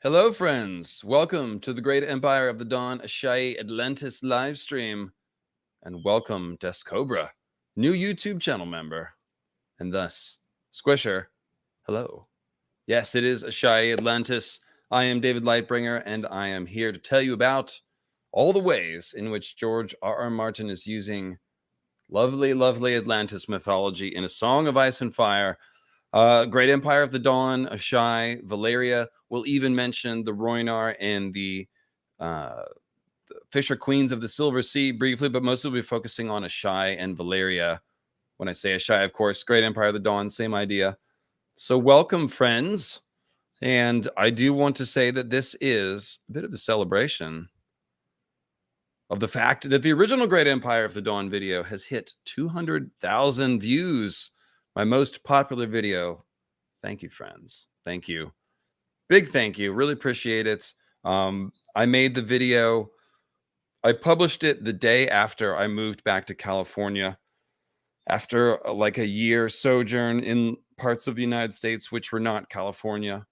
Hello, friends. Welcome to the Great Empire of the Dawn Asshai'i Atlantis live stream. And welcome, Des Cobra, new YouTube channel member. And thus, Squisher, hello. Yes, it is Asshai'i Atlantis. I am David Lightbringer, and I am here to tell you about all the ways in which George R.R. Martin is using lovely, lovely Atlantis mythology in A Song of Ice and Fire. Great Empire of the Dawn, Asshai'i, Valyria. We'll even mention the Rhoynar and the Fisher Queens of the Silver Sea briefly, but mostly we'll be focusing on Asshai'i and Valyria. When I say Asshai'i, of course, Great Empire of the Dawn, same idea. So welcome, friends. And I do want to say that this is a bit of a celebration of the fact that the original Great Empire of the Dawn video has hit 200,000 views. My most popular video. Thank you, friends. Thank you. Big thank you. Really appreciate it. I made the video. I published it the day after I moved back to California after like a year sojourn in parts of the United States, which were not California.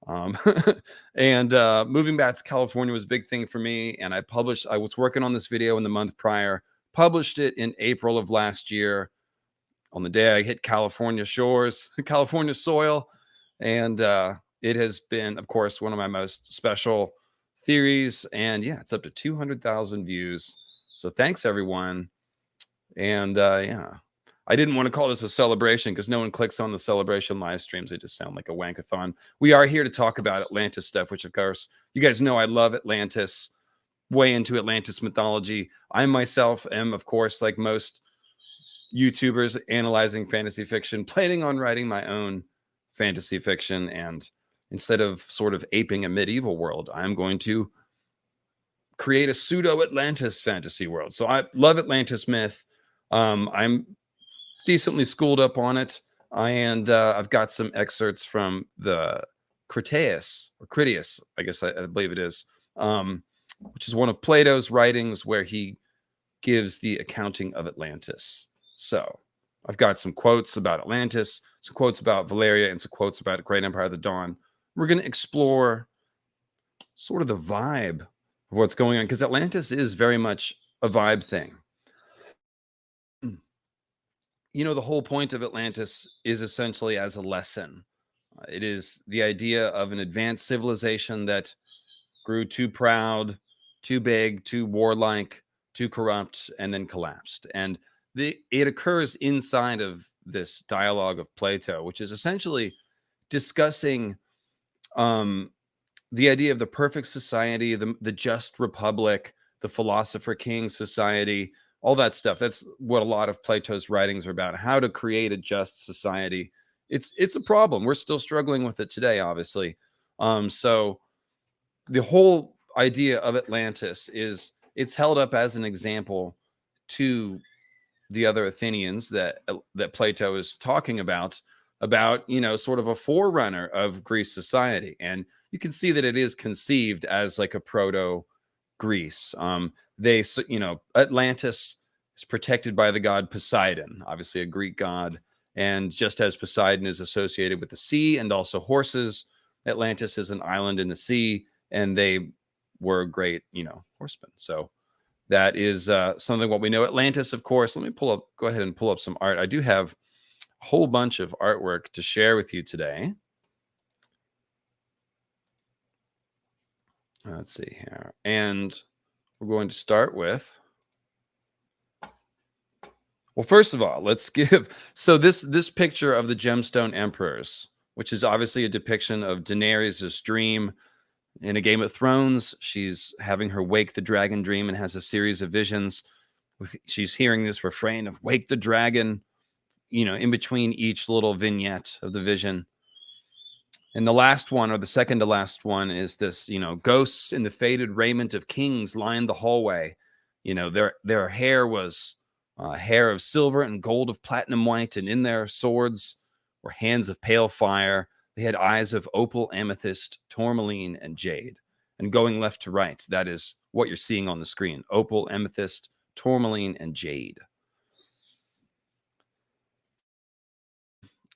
And moving back to California was a big thing for me. And I was working on this video in the month prior, published it in April of last year. On the day I hit California shores, California soil, and it has been, of course, one of my most special theories. And yeah, it's up to 200,000 views. So thanks, everyone. And yeah, I didn't want to call this a celebration because no one clicks on the celebration live streams. They just sound like a wankathon. We are here to talk about Atlantis stuff, which, of course, you guys know I love Atlantis, way into Atlantis mythology. I myself am, of course, like most YouTubers analyzing fantasy fiction, planning on writing my own fantasy fiction. And instead of sort of aping a medieval world, I'm going to create a pseudo Atlantis fantasy world. So I love Atlantis myth. I'm decently schooled up on it. And I've got some excerpts from the Critias, I guess I believe it is, which is one of Plato's writings where he gives the accounting of Atlantis. So I've got some quotes about Atlantis, some quotes about Valyria, and some quotes about Great Empire of the Dawn. We're going to explore sort of the vibe of what's going on, because Atlantis is very much a vibe thing. You know, the whole point of Atlantis is essentially as a lesson. It is the idea of an advanced civilization that grew too proud, too big, too warlike, too corrupt, and then collapsed. And it occurs inside of this dialogue of Plato, which is essentially discussing the idea of the perfect society, the just republic, the philosopher king society, all that stuff. That's what a lot of Plato's writings are about, how to create a just society. It's a problem. We're still struggling with it today, obviously. So the whole idea of Atlantis is it's held up as an example to the other Athenians that Plato is talking about, you know, sort of a forerunner of Greece society. And you can see that it is conceived as like a proto Greece. You know, Atlantis is protected by the god Poseidon, obviously a Greek god. And just as Poseidon is associated with the sea and also horses, Atlantis is an island in the sea, and they were great, you know, horsemen. So that is something what we know. Atlantis, of course. Let me go ahead and pull up some art. I do have a whole bunch of artwork to share with you today. Let's see here. And we're going to start with, well, first of all, let's give, so this picture of the Gemstone Emperors, which is obviously a depiction of Daenerys' dream. In a Game of Thrones, she's having her wake the dragon dream and has a series of visions. She's hearing this refrain of wake the dragon, you know, in between each little vignette of the vision. And the last one, or the second to last one, is this, you know, ghosts in the faded raiment of kings lined the hallway. You know, their hair was hair of silver and gold of platinum white, and in their swords were hands of pale fire. They had eyes of opal, amethyst, tourmaline, and jade. And going left to right, that is what you're seeing on the screen. Opal, amethyst, tourmaline, and jade.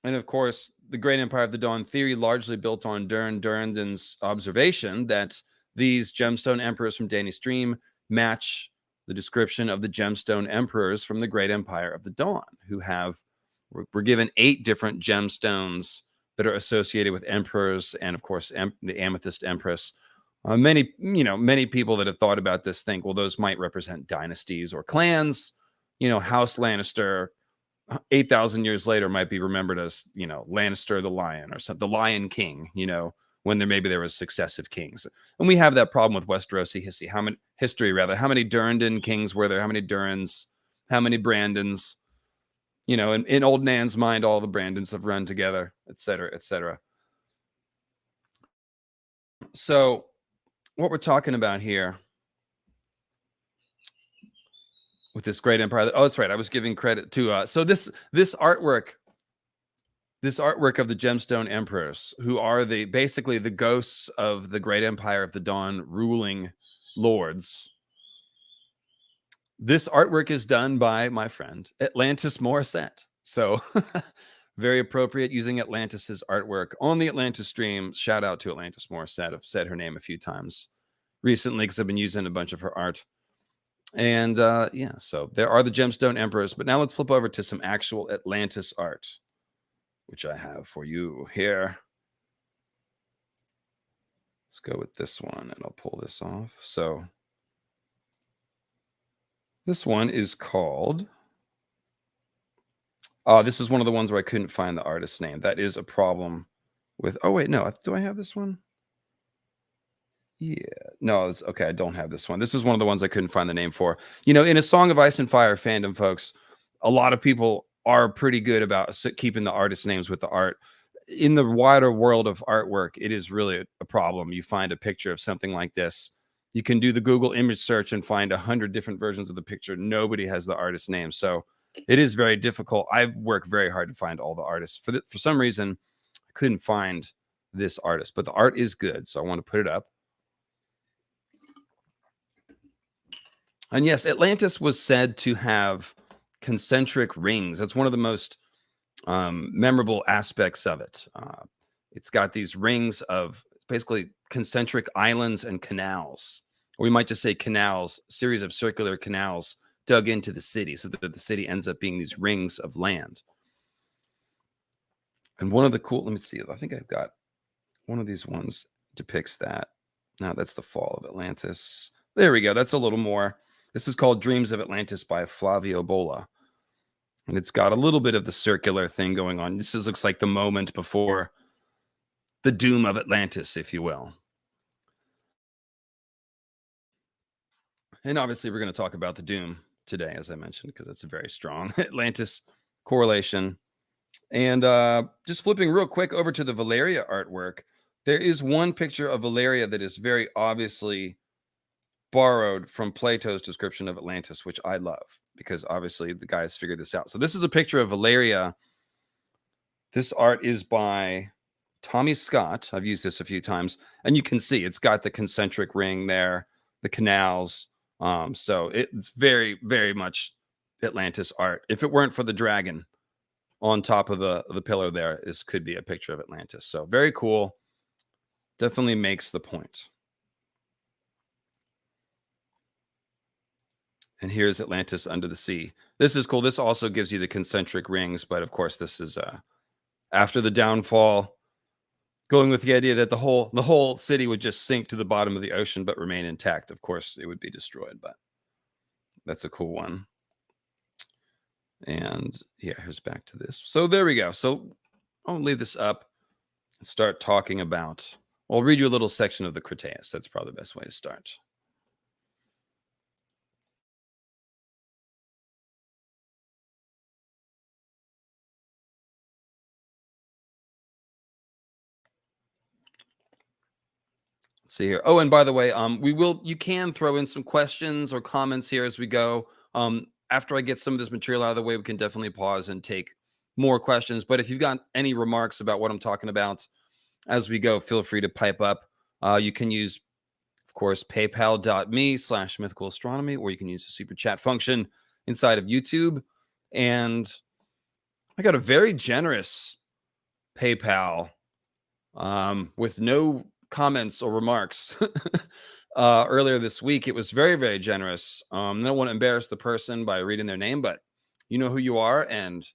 And of course, the Great Empire of the Dawn theory largely built on Durandon's observation that these gemstone emperors from Dany's Dream match the description of the gemstone emperors from the Great Empire of the Dawn, who were given 8 different gemstones that are associated with emperors, and of course, the Amethyst Empress. Many people that have thought about this think, well, those might represent dynasties or clans. House Lannister, 8,000 years later, might be remembered as, Lannister the Lion, or the Lion King, when there was successive kings. And we have that problem with Westerosi history. How many Durrandon kings were there? How many Durrans? How many Brandons? In old Nan's mind, all the Brandons have run together, et cetera, et cetera. So what we're talking about here with this great empire. Oh, that's right. I was giving credit to so this artwork of the gemstone emperors, who are basically the ghosts of the Great Empire of the Dawn ruling lords. This artwork is done by my friend Atlantis Morissette. So very appropriate, using Atlantis's artwork on the Atlantis stream. Shout out to Atlantis Morissette. I've said her name a few times recently because I've been using a bunch of her art. And yeah, so there are the gemstone emperors. But now let's flip over to some actual Atlantis art, which I have for you here. Let's go with this one, and I'll pull this off. So this one is called... this is one of the ones where I couldn't find the artist's name. That is a problem with... Oh, wait, no. Do I have this one? Yeah. No, okay, I don't have this one. This is one of the ones I couldn't find the name for. In A Song of Ice and Fire fandom, folks, a lot of people are pretty good about keeping the artist names with the art. In the wider world of artwork, it is really a problem. You find a picture of something like this. You can do the Google image search and find 100 different versions of the picture. Nobody has the artist name. So it is very difficult. I've worked very hard to find all the artists. For some reason, I couldn't find this artist, but the art is good. So I want to put it up. And yes, Atlantis was said to have concentric rings. That's one of the most memorable aspects of it. It's got these rings of basically concentric islands and canals, or we might just say canals, series of circular canals dug into the city, so that the city ends up being these rings of land. And one of the cool, let me see, I think I've got one of these ones depicts that. No, that's the fall of Atlantis. There we go. That's a little more. This is called Dreams of Atlantis by Flavio Bola. And it's got a little bit of the circular thing going on. This looks like the moment before the doom of Atlantis, if you will. And obviously, we're going to talk about the doom today, as I mentioned, because it's a very strong Atlantis correlation. And just flipping real quick over to the Valyria artwork, there is one picture of Valyria that is very obviously borrowed from Plato's description of Atlantis, which I love, because obviously the guys figured this out. So this is a picture of Valyria. This art is by Tommy Scott. I've used this a few times, and you can see it's got the concentric ring there, the canals. So it's very, very much Atlantis art. If it weren't for the dragon on top of the pillar there, this could be a picture of Atlantis. So very cool. Definitely makes the point. And here's Atlantis under the sea. This is cool. This also gives you the concentric rings, but of course this is after the downfall, going with the idea that the whole city would just sink to the bottom of the ocean but remain intact. Of course, it would be destroyed, but that's a cool one. And yeah, here's back to this. So there we go. So I'll leave this up and start talking about, I'll read you a little section of the Critias. That's probably the best way to start. See here. Oh, and by the way, you can throw in some questions or comments here as we go. After I get some of this material out of the way, we can definitely pause and take more questions. But if you've got any remarks about what I'm talking about as we go, feel free to pipe up. You can use, of course, paypal.me/mythicalAstronomy, or you can use the super chat function inside of YouTube. And I got a very generous PayPal with no comments or remarks earlier this week. It was very, very generous. I don't want to embarrass the person by reading their name, but you know who you are, and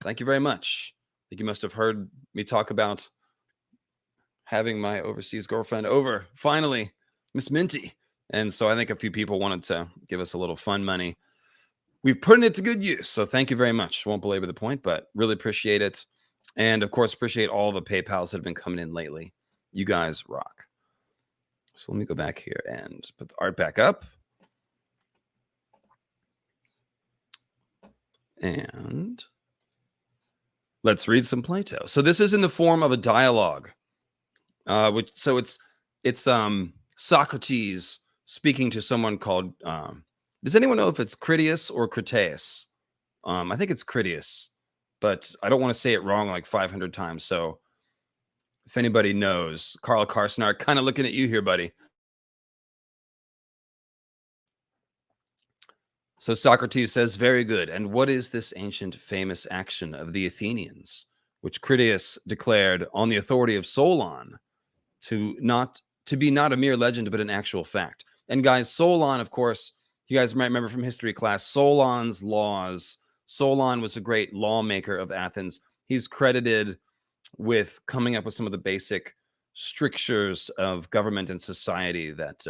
thank you very much. I think you must have heard me talk about having my overseas girlfriend over, finally, Miss Minty. And so I think a few people wanted to give us a little fun money. We've put it to good use. So thank you very much. Won't belabor the point, but really appreciate it. And of course, appreciate all the PayPals that have been coming in lately. You guys rock. So let me go back here and put the art back up. And let's read some Plato. So this is in the form of a dialogue. It's Socrates speaking to someone called does anyone know if it's Critias or Critias? I think it's Critias, but I don't want to say it wrong like 500 times. So if anybody knows, Carl Carson, kind of looking at you here, buddy. So Socrates says, very good. And what is this ancient famous action of the Athenians, which Critias declared on the authority of Solon to be not a mere legend, but an actual fact? And guys, Solon, of course, you guys might remember from history class, Solon's laws. Solon was a great lawmaker of Athens. He's credited with coming up with some of the basic strictures of government and society that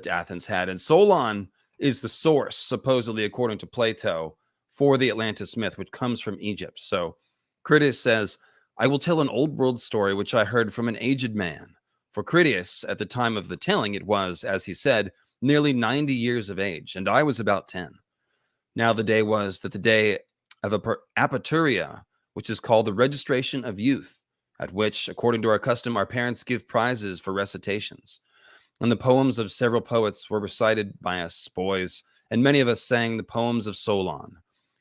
Athens had. And Solon is the source, supposedly, according to Plato, for the Atlantis myth, which comes from Egypt. So Critias says, I will tell an old world story which I heard from an aged man. For Critias, at the time of the telling, it was, as he said, nearly 90 years of age, and I was about 10. Now the day was that the day of Apaturia, which is called the registration of youth, at which, according to our custom, our parents give prizes for recitations. And the poems of several poets were recited by us boys, and many of us sang the poems of Solon,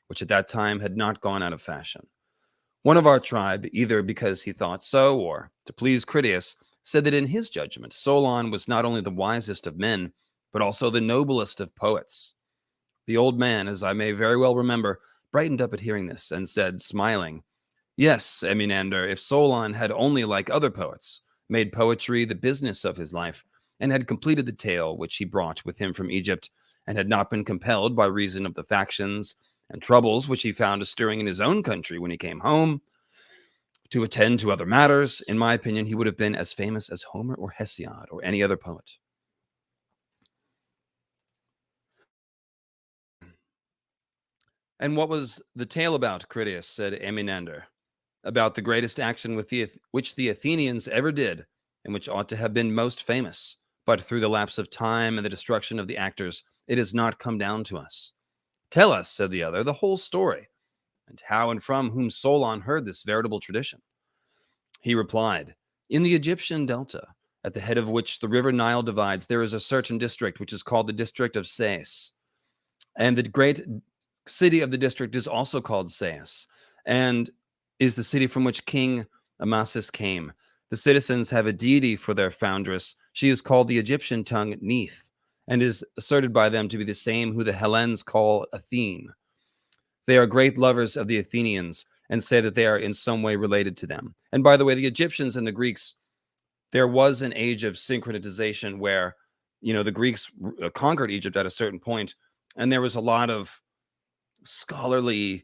which at that time had not gone out of fashion. One of our tribe, either because he thought so or to please Critias, said that in his judgment, Solon was not only the wisest of men, but also the noblest of poets. The old man, as I may very well remember, brightened up at hearing this and said, smiling, yes, Eminander, if Solon had only, like other poets, made poetry the business of his life, and had completed the tale which he brought with him from Egypt, and had not been compelled by reason of the factions and troubles which he found stirring in his own country when he came home to attend to other matters, in my opinion, he would have been as famous as Homer or Hesiod or any other poet. And what was the tale about, Critias, said Eminander, about the greatest action which the Athenians ever did, and which ought to have been most famous, but through the lapse of time and the destruction of the actors, it has not come down to us. Tell us, said the other, the whole story, and how and from whom Solon heard this veritable tradition. He replied, in the Egyptian delta, at the head of which the river Nile divides, there is a certain district which is called the district of Sais, and the great city of the district is also called Sais, and is the city from which King Amasis came. The citizens have a deity for their foundress. She is called the Egyptian tongue Neith, and is asserted by them to be the same who the Hellenes call Athene. They are great lovers of the Athenians and say that they are in some way related to them. And by the way, the Egyptians and the Greeks, there was an age of synchronization where, the Greeks conquered Egypt at a certain point, and there was a lot of scholarly,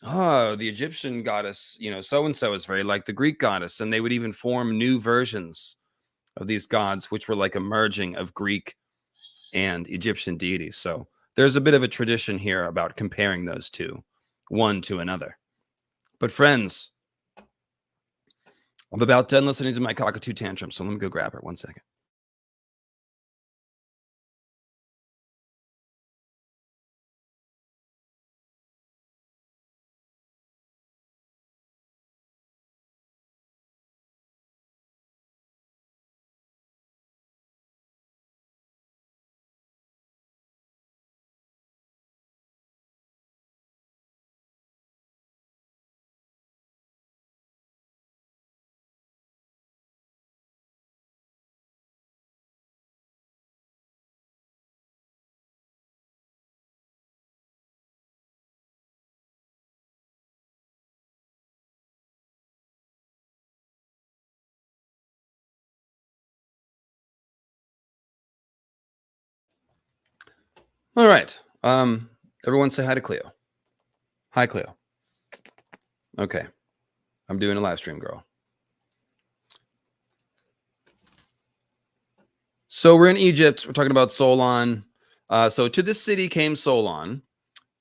the Egyptian goddess, so-and-so is very like the Greek goddess. And they would even form new versions of these gods, which were like a merging of Greek and Egyptian deities. So there's a bit of a tradition here about comparing those two, one to another. But friends, I'm about done listening to my cockatoo tantrum, so let me go grab her. 1 second. All right. Everyone say hi to Cleo. Hi, Cleo. Okay. I'm doing a live stream, girl. So we're in Egypt. We're talking about Solon. So to this city came Solon,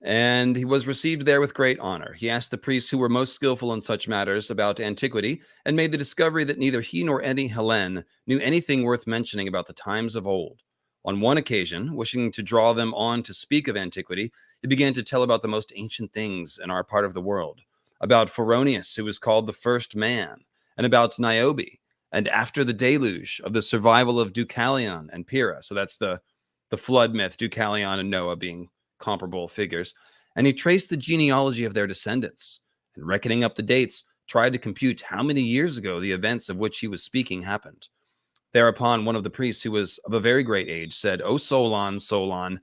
and he was received there with great honor. He asked the priests who were most skillful in such matters about antiquity, and made the discovery that neither he nor any Hellen knew anything worth mentioning about the times of old. On one occasion, wishing to draw them on to speak of antiquity, he began to tell about the most ancient things in our part of the world, about Phoronius, who was called the first man, and about Niobe, and after the deluge, of the survival of Deucalion and Pyrrha. So that's the flood myth, Deucalion and Noah being comparable figures. And he traced the genealogy of their descendants, and reckoning up the dates, tried to compute how many years ago the events of which he was speaking happened. Thereupon, one of the priests, who was of a very great age, said, "O Solon, Solon,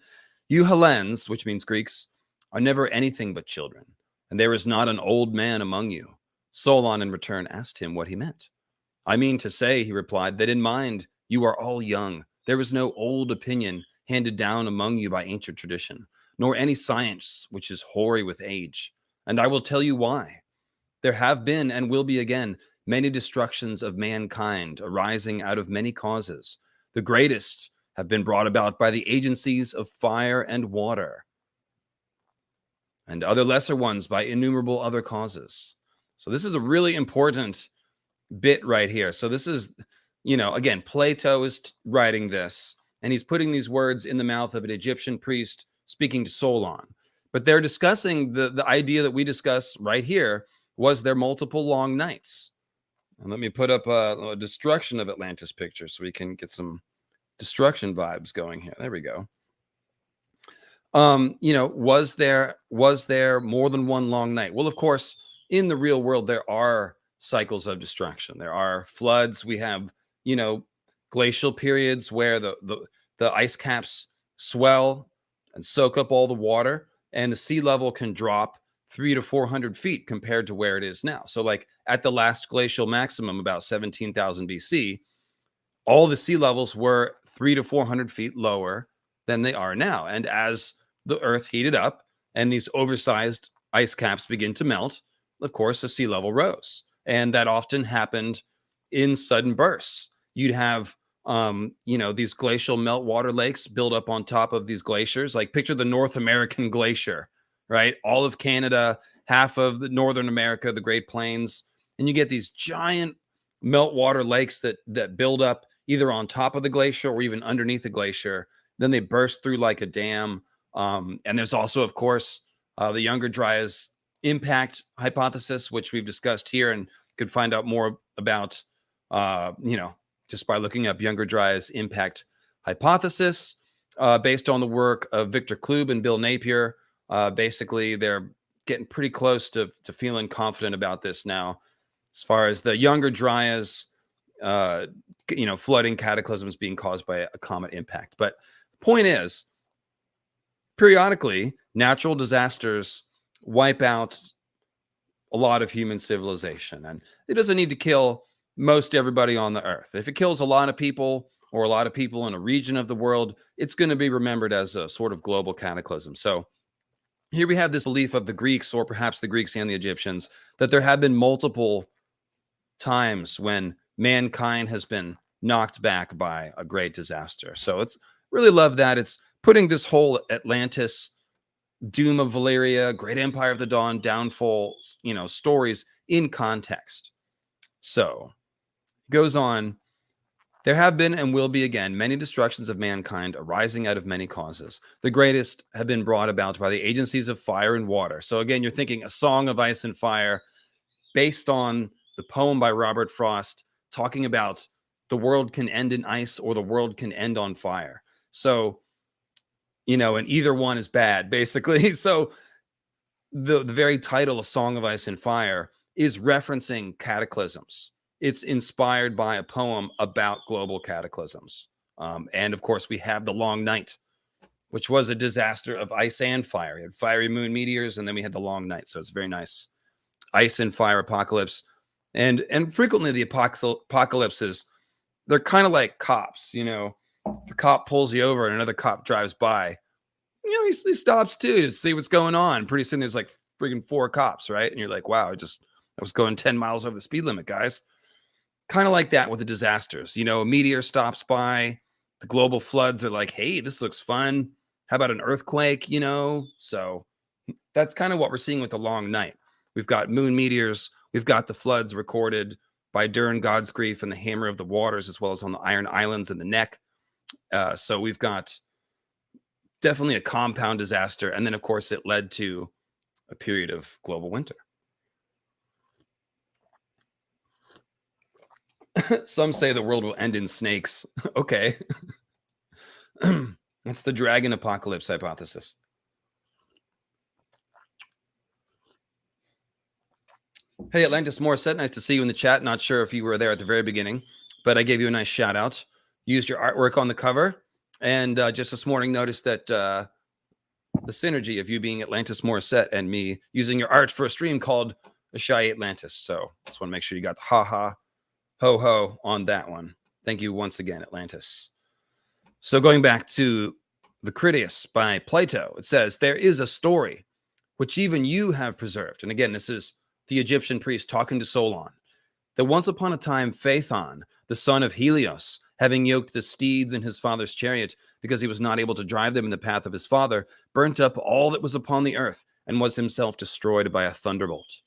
you Hellenes," which means Greeks, "are never anything but children, and there is not an old man among you." Solon, in return, asked him what he meant. "I mean to say," he replied, "that in mind you are all young. There is no old opinion handed down among you by ancient tradition, nor any science which is hoary with age. And I will tell you why. There have been, and will be again, many destructions of mankind arising out of many causes. The greatest have been brought about by the agencies of fire and water, and other lesser ones by innumerable other causes." So this is a really important bit right here. So this is, again, Plato is writing this, and he's putting these words in the mouth of an Egyptian priest speaking to Solon. But they're discussing the idea that we discuss right here was there multiple long nights. And let me put up a destruction of Atlantis picture so we can get some destruction vibes going here. There we go. Was there more than one long night? Well, of course, in the real world, there are cycles of destruction. There are floods. We have, glacial periods where the ice caps swell and soak up all the water, and the sea level can drop 300 to 400 feet compared to where it is now. So, like at the last glacial maximum, about 17,000 BC, all the sea levels were 300 to 400 feet lower than they are now. And as the Earth heated up and these oversized ice caps begin to melt, of course, the sea level rose. And that often happened in sudden bursts. You'd have, these glacial meltwater lakes build up on top of these glaciers. Like picture the North American glacier, right? All of Canada, half of the Northern America, the Great Plains. And you get these giant meltwater lakes that build up either on top of the glacier or even underneath the glacier. Then they burst through like a dam. And there's also, of course, the Younger Dryas impact hypothesis, which we've discussed here and could find out more about, just by looking up Younger Dryas impact hypothesis based on the work of Victor Klube and Bill Napier. Basically, they're getting pretty close to feeling confident about this now, as far as the Younger Dryas, flooding cataclysms being caused by a comet impact. But the point is, periodically, natural disasters wipe out a lot of human civilization, and it doesn't need to kill most everybody on the earth. If it kills a lot of people or a lot of people in a region of the world, it's going to be remembered as a sort of global cataclysm. So here we have this belief of the Greeks, or perhaps the Greeks and the Egyptians, that there have been multiple times when mankind has been knocked back by a great disaster. So it's really love that. It's putting this whole Atlantis, doom of Valyria, great empire of the dawn, downfall, stories in context. So it goes on. There have been and will be again many destructions of mankind arising out of many causes. The greatest have been brought about by the agencies of fire and water. So again, you're thinking a song of ice and fire based on the poem by Robert Frost talking about the world can end in ice or the world can end on fire. So, and either one is bad, basically. So the very title, A Song of Ice and Fire, is referencing cataclysms. It's inspired by a poem about global cataclysms. And of course, we have the Long Night, which was a disaster of ice and fire. We had fiery moon meteors, and then we had the Long Night. So it's very nice. Ice and fire apocalypse. And frequently the apocalypses, they're kind of like cops, if a cop pulls you over and another cop drives by, he stops too to see what's going on. Pretty soon there's like freaking 4 cops, right? And you're like, wow, I was going 10 miles over the speed limit, guys. Kind of like that with the disasters. A meteor stops by, the global floods are like, hey, this looks fun. How about an earthquake? So that's kind of what we're seeing with the long night. We've got moon meteors, we've got the floods recorded by Durin God's Grief and the Hammer of the Waters, as well as on the Iron Islands and the Neck. So we've got definitely a compound disaster. And then, of course, it led to a period of global winter. Some say the world will end in snakes. Okay. That's the dragon apocalypse hypothesis. Hey, Atlantis Morissette, nice to see you in the chat. Not sure if you were there at the very beginning, but I gave you a nice shout out. Used your artwork on the cover, and just this morning noticed that the synergy of you being Atlantis Morissette and me using your art for a stream called Asshai'i Atlantis. So just want to make sure you got the ha-ha, ho-ho on that one. Thank you once again, Atlantis. So going back to the Critias by Plato, it says, there is a story which even you have preserved. And again, this is the Egyptian priest talking to Solon, that once upon a time Phaethon, the son of Helios, having yoked the steeds in his father's chariot because he was not able to drive them in the path of his father, burnt up all that was upon the earth and was himself destroyed by a thunderbolt.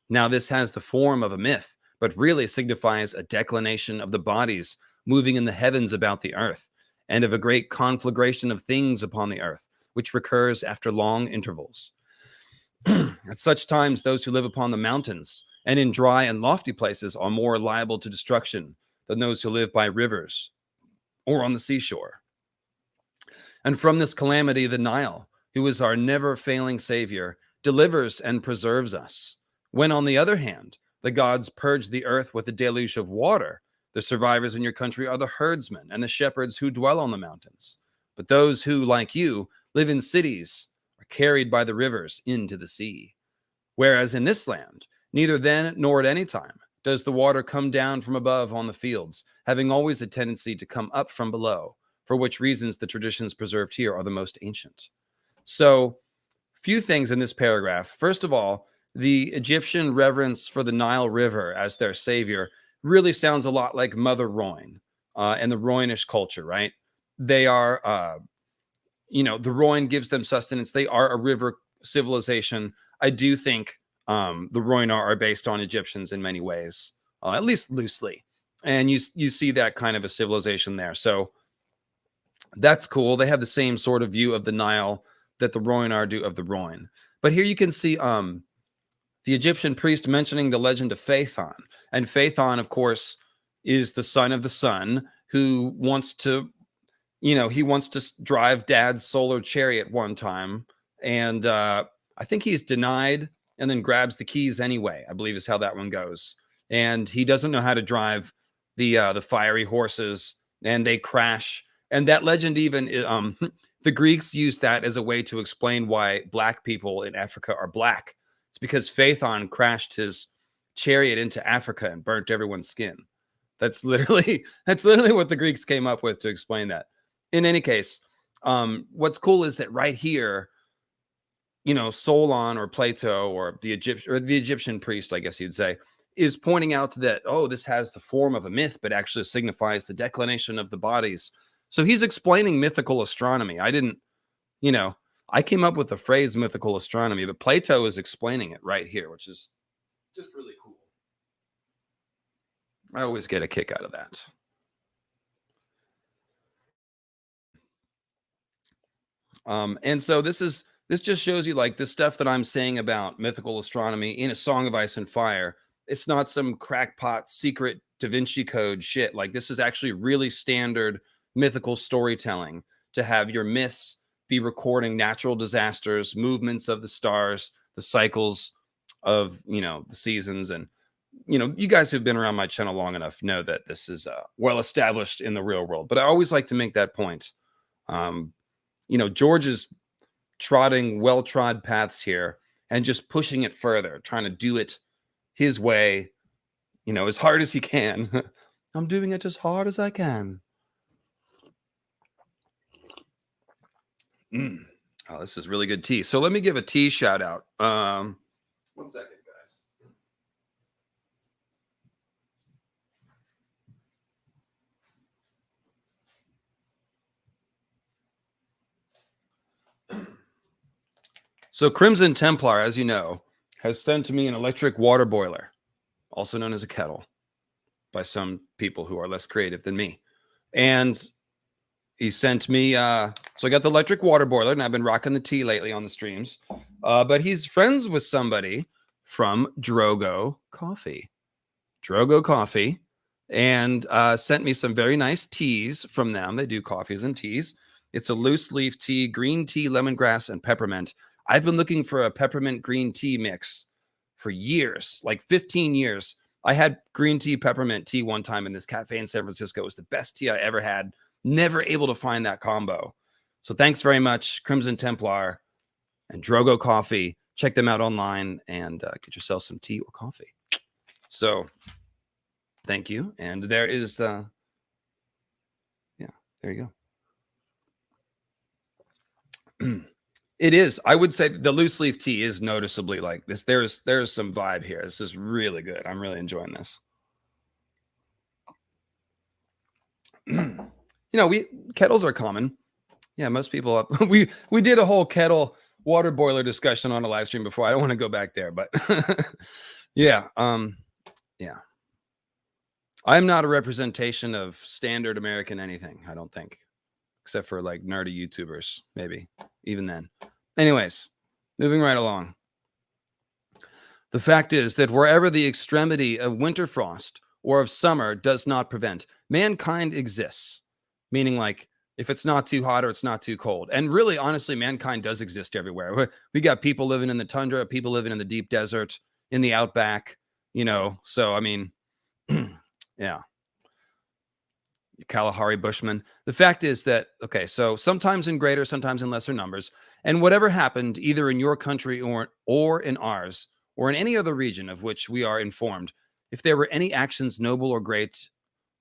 Now this has the form of a myth, but really signifies a declination of the bodies moving in the heavens about the earth, and of a great conflagration of things upon the earth, which recurs after long intervals. At such times, those who live upon the mountains and in dry and lofty places are more liable to destruction than those who live by rivers or on the seashore. And from this calamity, the Nile, who is our never-failing savior, delivers and preserves us. When, on the other hand, the gods purge the earth with a deluge of water, the survivors in your country are the herdsmen and the shepherds who dwell on the mountains. But those who, like you, live in cities are carried by the rivers into the sea. Whereas in this land, neither then nor at any time does the water come down from above on the fields, having always a tendency to come up from below, for which reasons the traditions preserved here are the most ancient. So, few things in this paragraph. First of all, the Egyptian reverence for the Nile River as their savior really sounds a lot like Mother Rhoyne and the Rhoynish culture, right? They are, the Rhoyne gives them sustenance. They are a river civilization. I do think the Rhoynar are based on Egyptians in many ways, at least loosely. And you see that kind of a civilization there. So that's cool. They have the same sort of view of the Nile that the Rhoynar do of the Rhoyne. But here you can see the Egyptian priest mentioning the legend of Phaethon. And Phaethon, of course, is the son of the sun who wants to, he wants to drive dad's solar chariot one time. And I think he's denied and then grabs the keys anyway, I believe is how that one goes. And he doesn't know how to drive the fiery horses, and they crash. And that legend even, the Greeks used that as a way to explain why black people in Africa are black. It's because Phaethon crashed his chariot into Africa and burnt everyone's skin. That's literally what the Greeks came up with to explain that. In any case, what's cool is that right here, Solon or Plato or the Egyptian priest, I guess you'd say, is pointing out that, this has the form of a myth, but actually signifies the declination of the bodies. So he's explaining mythical astronomy. I didn't, I came up with the phrase mythical astronomy, but Plato is explaining it right here, which is just really cool. I always get a kick out of that. And so this just shows you like the stuff that I'm saying about mythical astronomy in A Song of Ice and Fire. It's not some crackpot secret Da Vinci Code shit. Like this is actually really standard mythical storytelling to have your myths be recording natural disasters, movements of the stars, the cycles of, the seasons. And, you guys who've been around my channel long enough know that this is well established in the real world. But I always like to make that point. George is trotting well-trod paths here and just pushing it further, trying to do it his way, as hard as he can. I'm doing it as hard as I can. Oh, this is really good tea. So let me give a tea shout out. 1 second, guys. So Crimson Templar, as you know, has sent to me an electric water boiler, also known as a kettle by some people who are less creative than me. And he sent me, so I got the electric water boiler, and I've been rocking the tea lately on the streams. But he's friends with somebody from Drogo Coffee. And sent me some very nice teas from them. They do coffees and teas. It's a loose leaf tea, green tea, lemongrass, and peppermint. I've been looking for a peppermint green tea mix for years, like 15 years. I had green tea, peppermint tea one time in this cafe in San Francisco. It was the best tea I ever had. Never able to find that combo. So thanks very much, Crimson Templar and Drogo Coffee. Check them out online and get yourself some tea or coffee. So thank you. And there is, yeah, there you go. It is. I would say the loose leaf tea is noticeably like this. There's some vibe here. This is really good. I'm really enjoying this. Kettles are common. Yeah, most people. We did a whole kettle water boiler discussion on a live stream before. I don't want to go back there, but yeah, yeah. I'm not a representation of standard American anything. I don't think, except for like nerdy YouTubers, maybe even then. Anyways, moving right along. The fact is that wherever the extremity of winter frost or of summer does not prevent, mankind exists. Meaning, like, if it's not too hot or it's not too cold. And really, honestly, mankind does exist everywhere. We got people living in the tundra, people living in the deep desert, in the outback, So, I mean, yeah. Kalahari Bushmen. The fact is that, okay, so sometimes in greater, sometimes in lesser numbers. And whatever happened, either in your country or in ours, or in any other region of which we are informed, if there were any actions noble or great,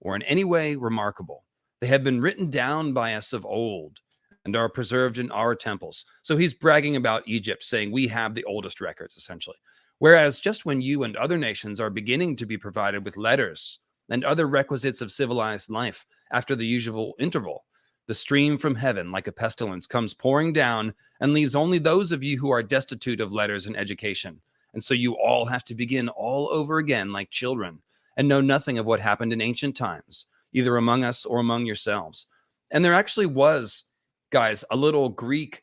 or in any way remarkable, they have been written down by us of old and are preserved in our temples. So he's bragging about Egypt, saying we have the oldest records, essentially. Whereas just when you and other nations are beginning to be provided with letters and other requisites of civilized life after the usual interval, the stream from heaven, like a pestilence, comes pouring down and leaves only those of you who are destitute of letters and education. And so you all have to begin all over again like children and know nothing of what happened in ancient times, either among us or among yourselves. And there actually was, guys, a little Greek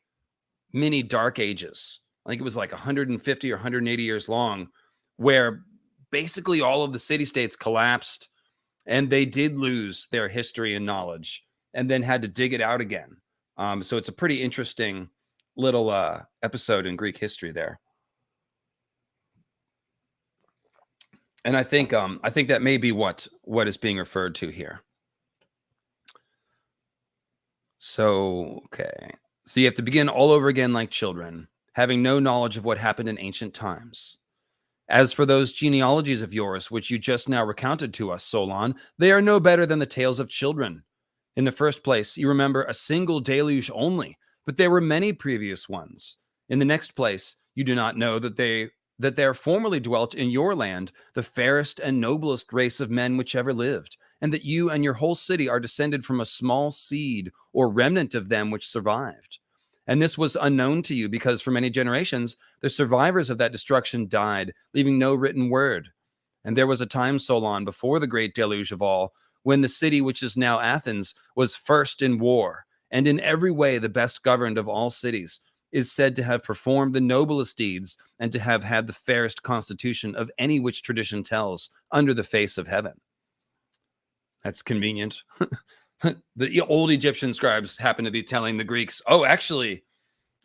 mini Dark Ages. I think it was like 150 or 180 years long, where basically all of the city-states collapsed and they did lose their history and knowledge and then had to dig it out again. So it's a pretty interesting little episode in Greek history there. And I think that may be what is being referred to here. So, okay. So you have to begin all over again like children, having no knowledge of what happened in ancient times. As for those genealogies of yours, which you just now recounted to us, Solon, they are no better than the tales of children. In the first place, you remember a single deluge only, but there were many previous ones. In the next place, you do not know that there formerly dwelt in your land the fairest and noblest race of men which ever lived, and that you and your whole city are descended from a small seed or remnant of them which survived. And this was unknown to you because for many generations, the survivors of that destruction died, leaving no written word. And there was a time, Solon, before the great deluge of all, when the city which is now Athens was first in war, and in every way the best governed of all cities, is said to have performed the noblest deeds and to have had the fairest constitution of any which tradition tells under the face of heaven. That's convenient. The old Egyptian scribes happen to be telling the Greeks, oh, actually,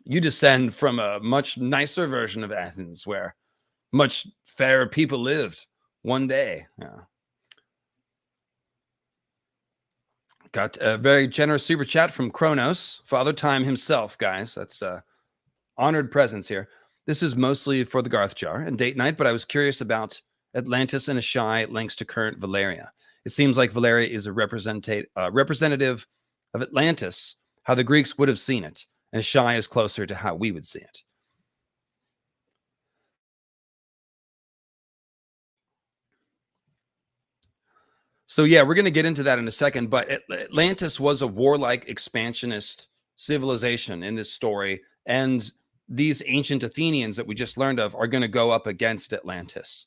you descend from a much nicer version of Athens where much fairer people lived one day. Yeah. Got a very generous super chat from Kronos, Father Time himself, guys. That's honored presence here. This is mostly for the Garth jar and date night, but I was curious about Atlantis and Asshai'i links to current Valyria. It seems like Valyria is a representative of Atlantis, how the Greeks would have seen it, and Asshai'i is closer to how we would see it. So yeah, we're going to get into that in a second, but Atlantis was a warlike expansionist civilization in this story, and these ancient Athenians that we just learned of are going to go up against Atlantis.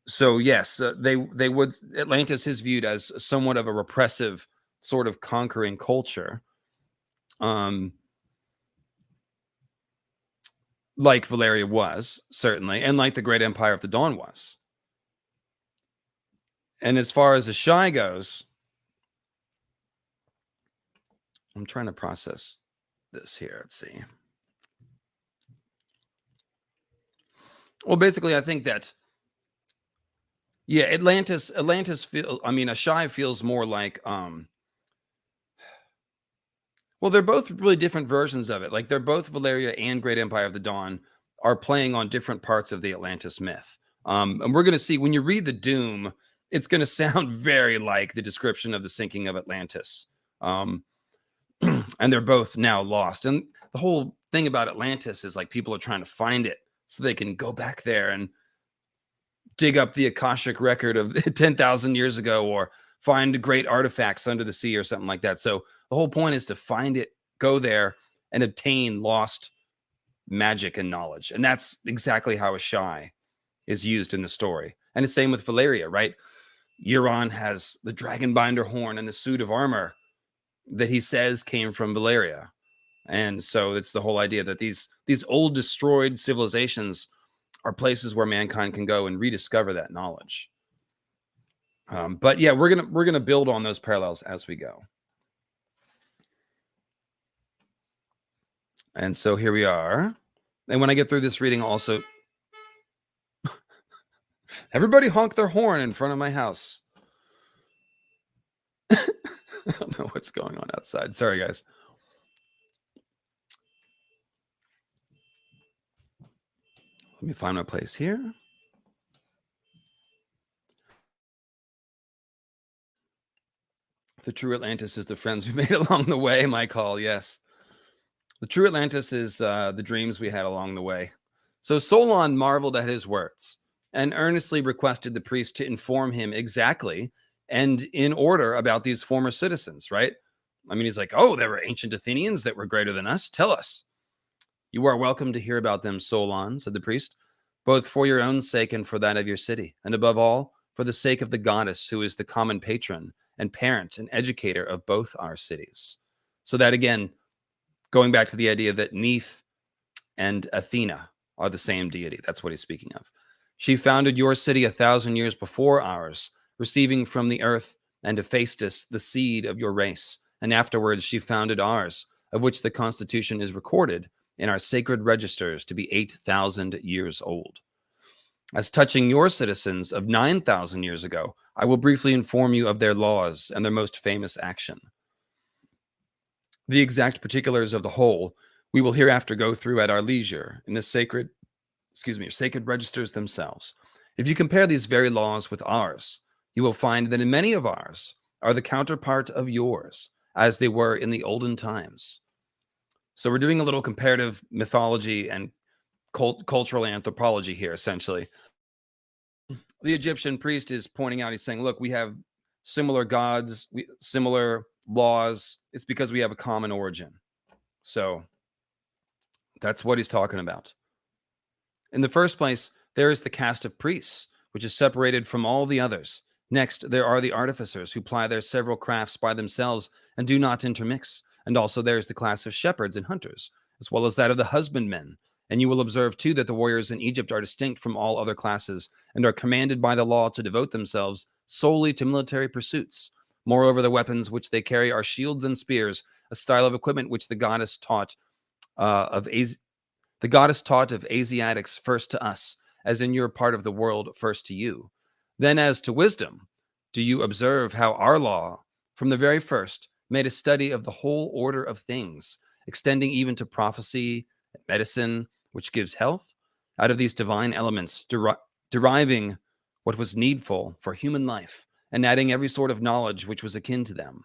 So yes, they would. Atlantis is viewed as somewhat of a repressive sort of conquering culture, like Valyria was, certainly, and like the Great Empire of the Dawn was. And as far as Asshai'i goes, I'm trying to process this here. Let's see. Well, basically, I think that, yeah, Atlantis Asshai'i feels more like, well, they're both really different versions of it. Like, they're both Valyria and Great Empire of the Dawn are playing on different parts of the Atlantis myth. And we're going to see when you read the Doom, it's going to sound very like the description of the sinking of Atlantis. And they're both now lost. And the whole thing about Atlantis is like people are trying to find it so they can go back there and dig up the Akashic record of 10,000 years ago, or find great artifacts under the sea or something like that. So the whole point is to find it, go there, and obtain lost magic and knowledge. And that's exactly how Asshai'i is used in the story. And the same with Valyria, right? Euron has the dragonbinder horn and the suit of armor that he says came from Valyria. And so it's the whole idea that these old destroyed civilizations are places where mankind can go and rediscover that knowledge. But yeah, we're gonna build on those parallels as we go. And so here we are. And when I get through this reading, also, everybody honk their horn in front of my house. I don't know what's going on outside. Sorry, guys. Let me find my place here. The true Atlantis is the friends we made along the way, my call. Yes. The true Atlantis is the dreams we had along the way. So Solon marveled at his words and earnestly requested the priest to inform him exactly and in order about these former citizens, right? I mean, he's like, oh, there were ancient Athenians that were greater than us. Tell us. You are welcome to hear about them, Solon, said the priest, both for your own sake and for that of your city, and above all, for the sake of the goddess who is the common patron and parent and educator of both our cities. So that, again, going back to the idea that Neith and Athena are the same deity. That's what he's speaking of. She founded your city 1,000 years before ours, receiving from the earth and Hephaestus the seed of your race. And afterwards she founded ours, of which the constitution is recorded in our sacred registers to be 8,000 years old. As touching your citizens of 9,000 years ago, I will briefly inform you of their laws and their most famous action. The exact particulars of the whole we will hereafter go through at our leisure in the sacred registers themselves. If you compare these very laws with ours, you will find that in many of ours are the counterpart of yours, as they were in the olden times. So we're doing a little comparative mythology and cultural anthropology here, essentially. The Egyptian priest is pointing out, he's saying, look, we have similar gods, similar laws. It's because we have a common origin. So that's what he's talking about. In the first place, there is the caste of priests, which is separated from all the others. Next, there are the artificers who ply their several crafts by themselves and do not intermix. And also there is the class of shepherds and hunters, as well as that of the husbandmen. And you will observe, too, that the warriors in Egypt are distinct from all other classes and are commanded by the law to devote themselves solely to military pursuits. Moreover, the weapons which they carry are shields and spears, a style of equipment which the goddess taught of Asiatics first to us, as in your part of the world first to you. Then as to wisdom, do you observe how our law, from the very first, made a study of the whole order of things, extending even to prophecy and medicine, which gives health, out of these divine elements, deriving what was needful for human life, and adding every sort of knowledge which was akin to them.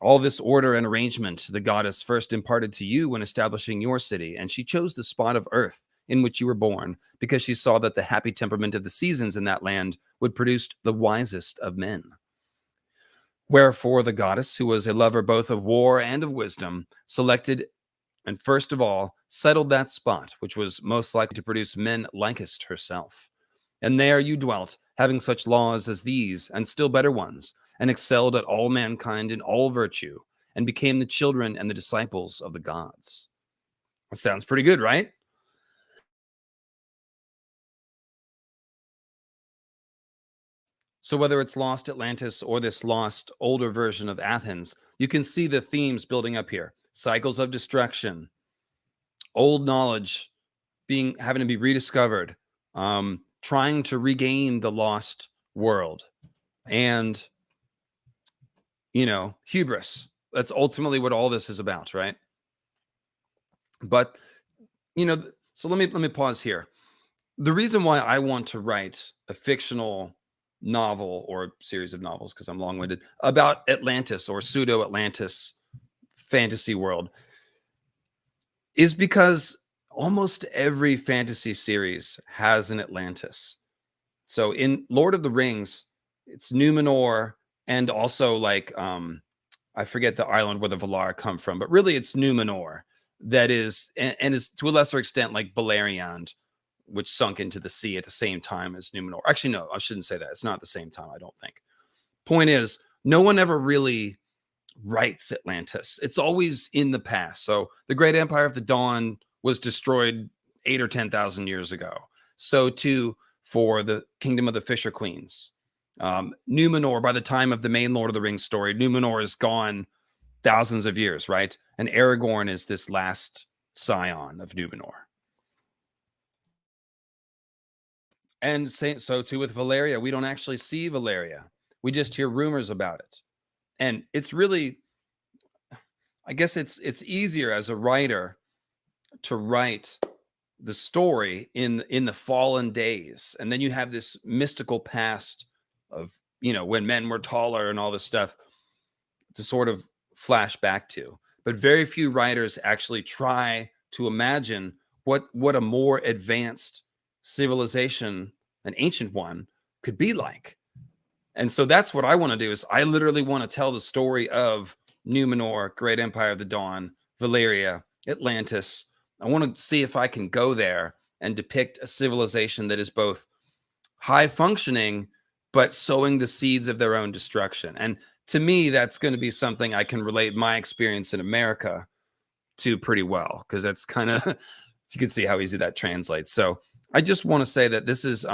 All this order and arrangement the goddess first imparted to you when establishing your city, and she chose the spot of earth in which you were born because she saw that the happy temperament of the seasons in that land would produce the wisest of men. Wherefore the goddess, who was a lover both of war and of wisdom, selected and first of all settled that spot which was most likely to produce men likest herself. And there you dwelt, having such laws as these, and still better ones, and excelled at all mankind in all virtue, and became the children and the disciples of the gods. That sounds pretty good, right? So whether it's lost Atlantis or this lost older version of Athens, you can see the themes building up here. Cycles of destruction, old knowledge having to be rediscovered, trying to regain the lost world, and hubris. That's ultimately what all this is about, right? But so let me pause here. The reason why I want to write a fictional novel or series of novels, because I'm long-winded, about Atlantis or pseudo-Atlantis fantasy world, is because almost every fantasy series has an Atlantis. So in Lord of the Rings, it's Numenor, and also like I forget the island where the Valar come from, but really it's Numenor that is, and is to a lesser extent like Beleriand, which sunk into the sea at the same time as Numenor. Actually, no, I shouldn't say that. It's not at the same time, I don't think. Point is, no one ever really writes Atlantis. It's always in the past. So the Great Empire of the Dawn was destroyed 8 or 10,000 years ago. So too for the Kingdom of the Fisher Queens. Numenor, by the time of the main Lord of the Rings story, Numenor is gone thousands of years, right? And Aragorn is this last scion of Numenor. And so too with Valyria. We don't actually see Valyria. We just hear rumors about it. And it's really, I guess it's easier as a writer to write the story in the fallen days. And then you have this mystical past of, when men were taller and all this stuff to sort of flash back to. But very few writers actually try to imagine what a more advanced civilization, an ancient one, could be like. And so that's what I want to do, is I literally want to tell the story of Numenor, Great Empire of the Dawn, Valyria, Atlantis. I want to see if I can go there and depict a civilization that is both high functioning, but sowing the seeds of their own destruction. And to me, that's going to be something I can relate my experience in America to pretty well, because that's kind of, you can see how easy that translates. So I just want to say that this is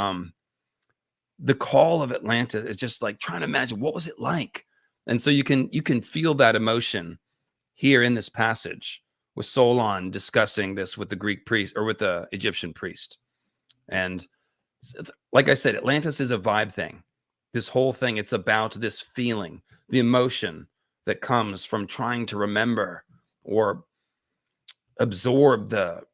the call of Atlantis is just like trying to imagine what was it like. And so you can feel that emotion here in this passage with Solon discussing this with the Greek priest, or with the Egyptian priest. And like I said, Atlantis is a vibe thing. This whole thing, it's about this feeling, the emotion that comes from trying to remember or absorb the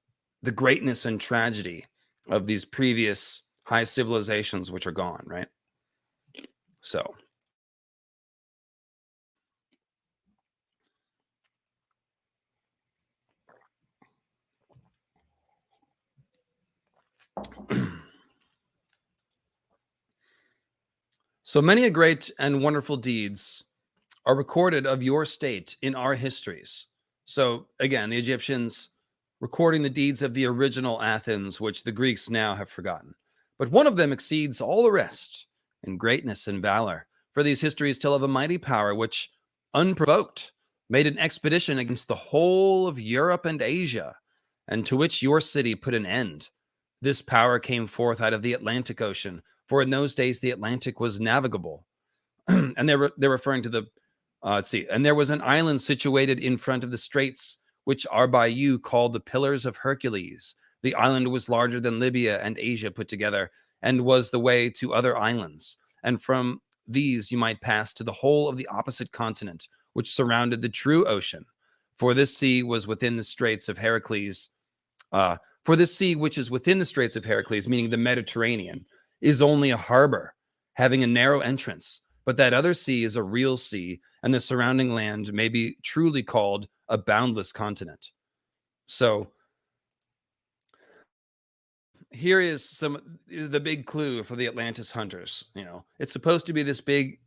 greatness and tragedy of these previous high civilizations which are gone, right? So so many a great and wonderful deeds are recorded of your state in our histories. So again, the Egyptians recording the deeds of the original Athens, which the Greeks now have forgotten. But one of them exceeds all the rest in greatness and valor. For these histories tell of a mighty power which, unprovoked, made an expedition against the whole of Europe and Asia, and to which your city put an end. This power came forth out of the Atlantic Ocean, for in those days the Atlantic was navigable. And they're referring to the, let's see, and there was an island situated in front of the straits, which are by you called the Pillars of Hercules. The island was larger than Libya and Asia put together, and was the way to other islands. And from these you might pass to the whole of the opposite continent, which surrounded the true ocean. For this sea was within the straits of Heracles. For this sea, which is within the straits of Heracles, meaning the Mediterranean, is only a harbor, having a narrow entrance, but that other sea is a real sea, and the surrounding land may be truly called a boundless continent. So here is the big clue for the Atlantis hunters. It's supposed to be this big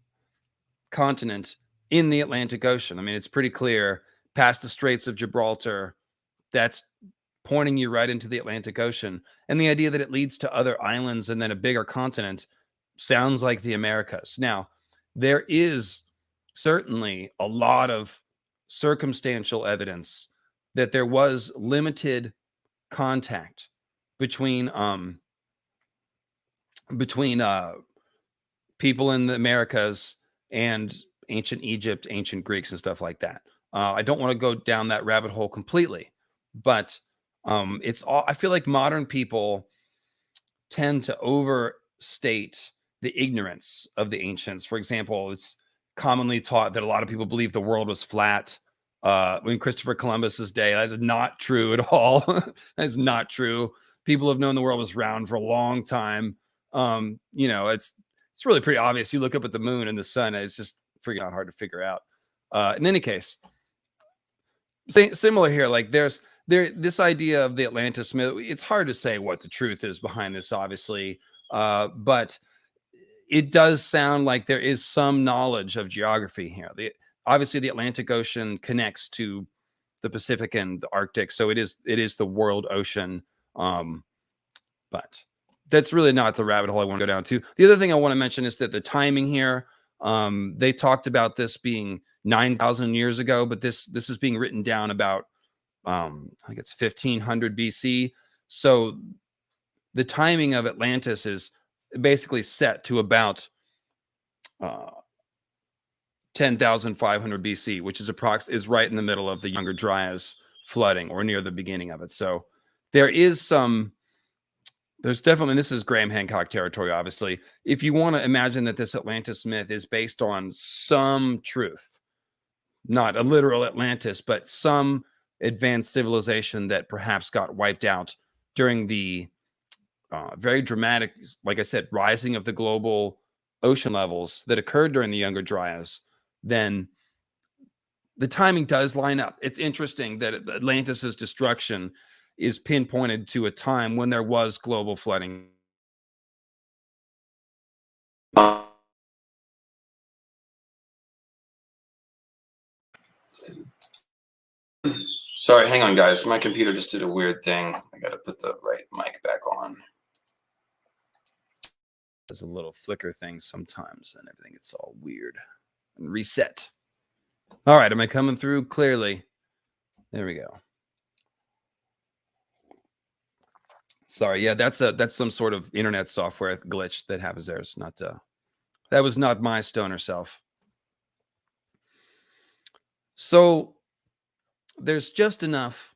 continent in the Atlantic Ocean. I mean, it's pretty clear past the Straits of Gibraltar, that's pointing you right into the Atlantic Ocean. And the idea that it leads to other islands and then a bigger continent sounds like the Americas. Now, there is certainly a lot of circumstantial evidence that there was limited contact between people in the Americas and ancient Egypt, ancient Greeks, and stuff like that. I don't want to go down that rabbit hole completely, but I feel like modern people tend to overstate the ignorance of the ancients. For example, it's commonly taught that a lot of people believe the world was flat in Christopher Columbus's day. That is not true at all. That is not true. People have known the world was round for a long time. It's really pretty obvious. You look up at the moon and the sun, it's just freaking out hard to figure out. In any case, similar here, like there's this idea of the Atlantis myth. It's hard to say what the truth is behind this, obviously, but it does sound like there is some knowledge of geography here. Obviously, the Atlantic Ocean connects to the Pacific and the Arctic, so it is the world ocean. But that's really not the rabbit hole I want to go down to. The other thing I want to mention is that the timing here, they talked about this being 9,000 years ago, but this is being written down about, I think it's 1500 BC. So the timing of Atlantis is basically set to about 10,500 BC, which is right in the middle of the Younger Dryas flooding, or near the beginning of it. So there's definitely, this is Graham Hancock territory, obviously. If you want to imagine that this Atlantis myth is based on some truth, not a literal Atlantis, but some advanced civilization that perhaps got wiped out during the very dramatic, like I said, rising of the global ocean levels that occurred during the Younger Dryas, then the timing does line up. It's interesting that Atlantis's destruction is pinpointed to a time when there was global flooding. Sorry, hang on, guys. My computer just did a weird thing. I got to put the right mic back on. There's a little flicker thing sometimes, and everything gets all weird. And reset. All right, am I coming through clearly? There we go. Sorry, yeah, that's some sort of internet software glitch that happens there. It's not that was not my stoner self. So there's just enough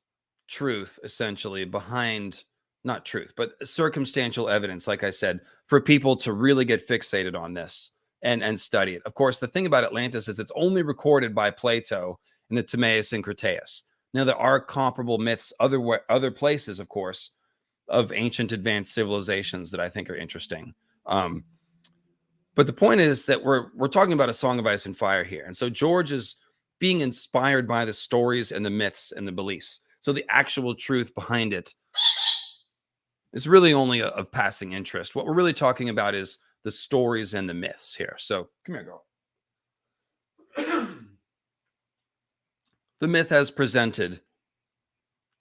truth, essentially, behind, not truth, but circumstantial evidence, like I said, for people to really get fixated on this and study it. Of course, the thing about Atlantis is it's only recorded by Plato in the Timaeus and Critias. Now, there are comparable myths other places, of course, of ancient advanced civilizations that I think are interesting. But the point is that we're talking about a Song of Ice and Fire here. And so George is being inspired by the stories and the myths and the beliefs. So the actual truth behind it is really only of passing interest. What we're really talking about is the stories and the myths here. So come here, girl. The myth as presented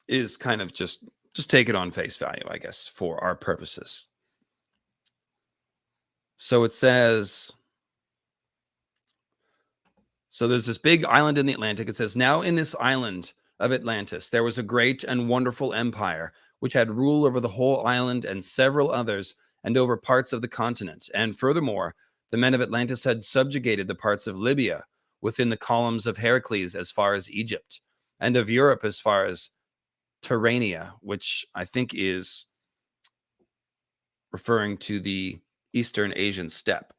is kind of just take it on face value, I guess, for our purposes. So it says, so there's this big island in the Atlantic. It says, now in this island of Atlantis, there was a great and wonderful empire, which had rule over the whole island and several others, and over parts of the continent. And furthermore, the men of Atlantis had subjugated the parts of Libya within the columns of Heracles as far as Egypt, and of Europe as far as Tyrrhenia, which I think is referring to the Eastern Asian steppe.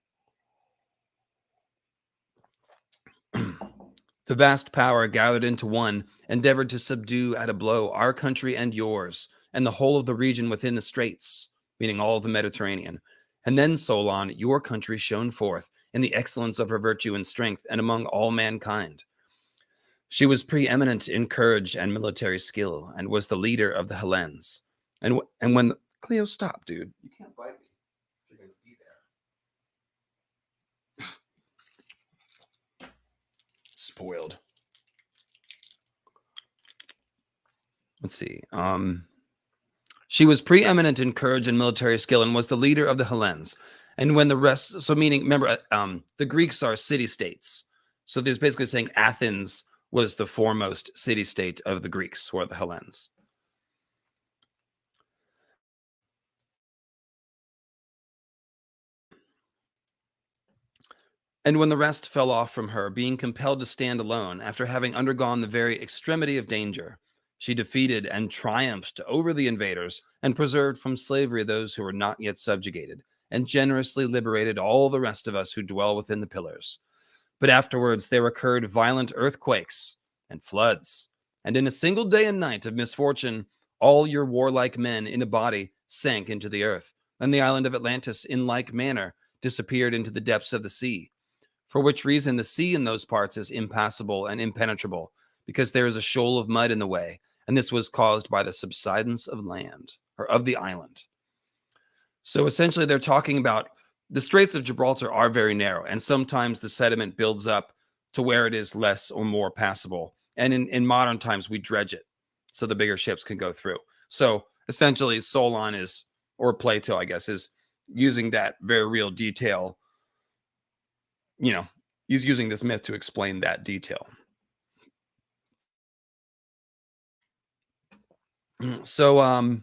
The vast power gathered into one endeavored to subdue at a blow our country and yours, and the whole of the region within the straits, meaning all of the Mediterranean. And then, Solon, your country shone forth in the excellence of her virtue and strength, and among all mankind. She was preeminent in courage and military skill, and was the leader of the Hellenes. And when Cleo, stop, dude! You can't bite me. You're gonna be there. Spoiled. Let's see. She was preeminent in courage and military skill, and was the leader of the Hellenes. And when the rest, so meaning, remember, the Greeks are city-states. So there's basically saying Athens was the foremost city-state of the Greeks, or the Hellenes. And when the rest fell off from her, being compelled to stand alone, after having undergone the very extremity of danger, she defeated and triumphed over the invaders, and preserved from slavery those who were not yet subjugated, and generously liberated all the rest of us who dwell within the pillars. But afterwards there occurred violent earthquakes and floods, and in a single day and night of misfortune, all your warlike men in a body sank into the earth, and the island of Atlantis in like manner disappeared into the depths of the sea. For which reason the sea in those parts is impassable and impenetrable, because there is a shoal of mud in the way, and this was caused by the subsidence of land, or of the island. So essentially they're talking about the Straits of Gibraltar are very narrow, and sometimes the sediment builds up to where it is less or more passable. And in modern times, we dredge it so the bigger ships can go through. So essentially Solon is, or Plato, I guess, is using that very real detail. You know, he's using this myth to explain that detail. So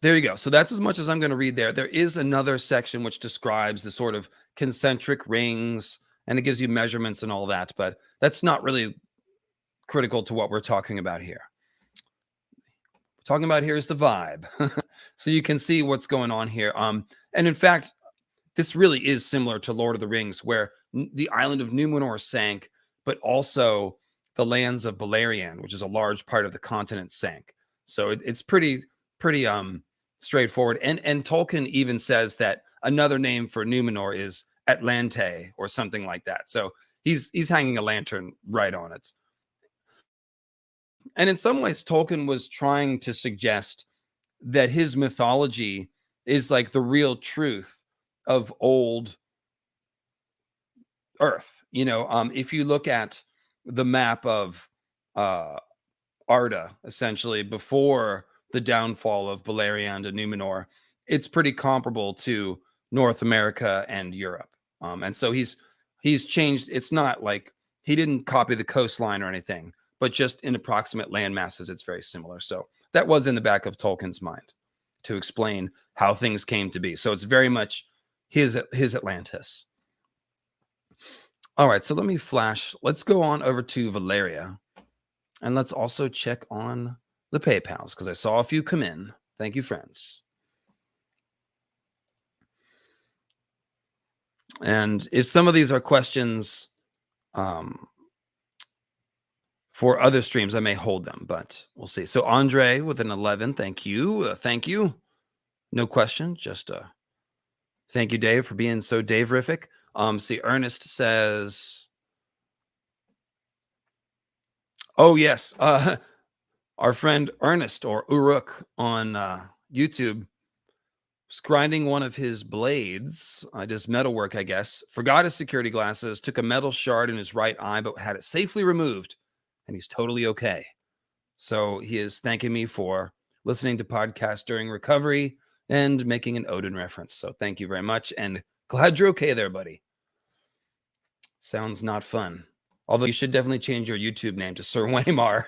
there you go. So that's as much as I'm going to read there. There is another section which describes the sort of concentric rings, and it gives you measurements and all that, but that's not really critical to what we're talking about here. What we're talking about here is the vibe. So you can see what's going on here. And in fact, this really is similar to Lord of the Rings, where the island of Numenor sank, but also the lands of Valyrian, which is a large part of the continent, sank. So it's pretty straightforward. And Tolkien even says that another name for Numenor is Atlante or something like that. So he's hanging a lantern right on it. And in some ways, Tolkien was trying to suggest that his mythology is like the real truth of old Earth. You know, if you look at the map of Arda, essentially before the downfall of Beleriand and Numenor, it's pretty comparable to North America and Europe. And so he's changed. It's not like he didn't copy the coastline or anything, but just in approximate land masses, it's very similar. So that was in the back of Tolkien's mind to explain how things came to be. So it's very much his Atlantis. All right, so let me flash. Let's go on over to Valyria, and let's also check on the PayPals, because I saw a few come in. Thank you, friends. And if some of these are questions for other streams, I may hold them, but we'll see. So Andre with an 11, thank you. Thank you. No question, just thank you, Dave, for being so Dave-rific. See, Ernest says, oh, yes, our friend Ernest, or Uruk on YouTube, was grinding one of his blades, just metalwork, I guess, forgot his security glasses, took a metal shard in his right eye, but had it safely removed, and he's totally okay. So he is thanking me for listening to podcasts during recovery and making an Odin reference. So thank you very much, and glad you're okay there, buddy. Sounds not fun. Although you should definitely change your YouTube name to Sir Waymar.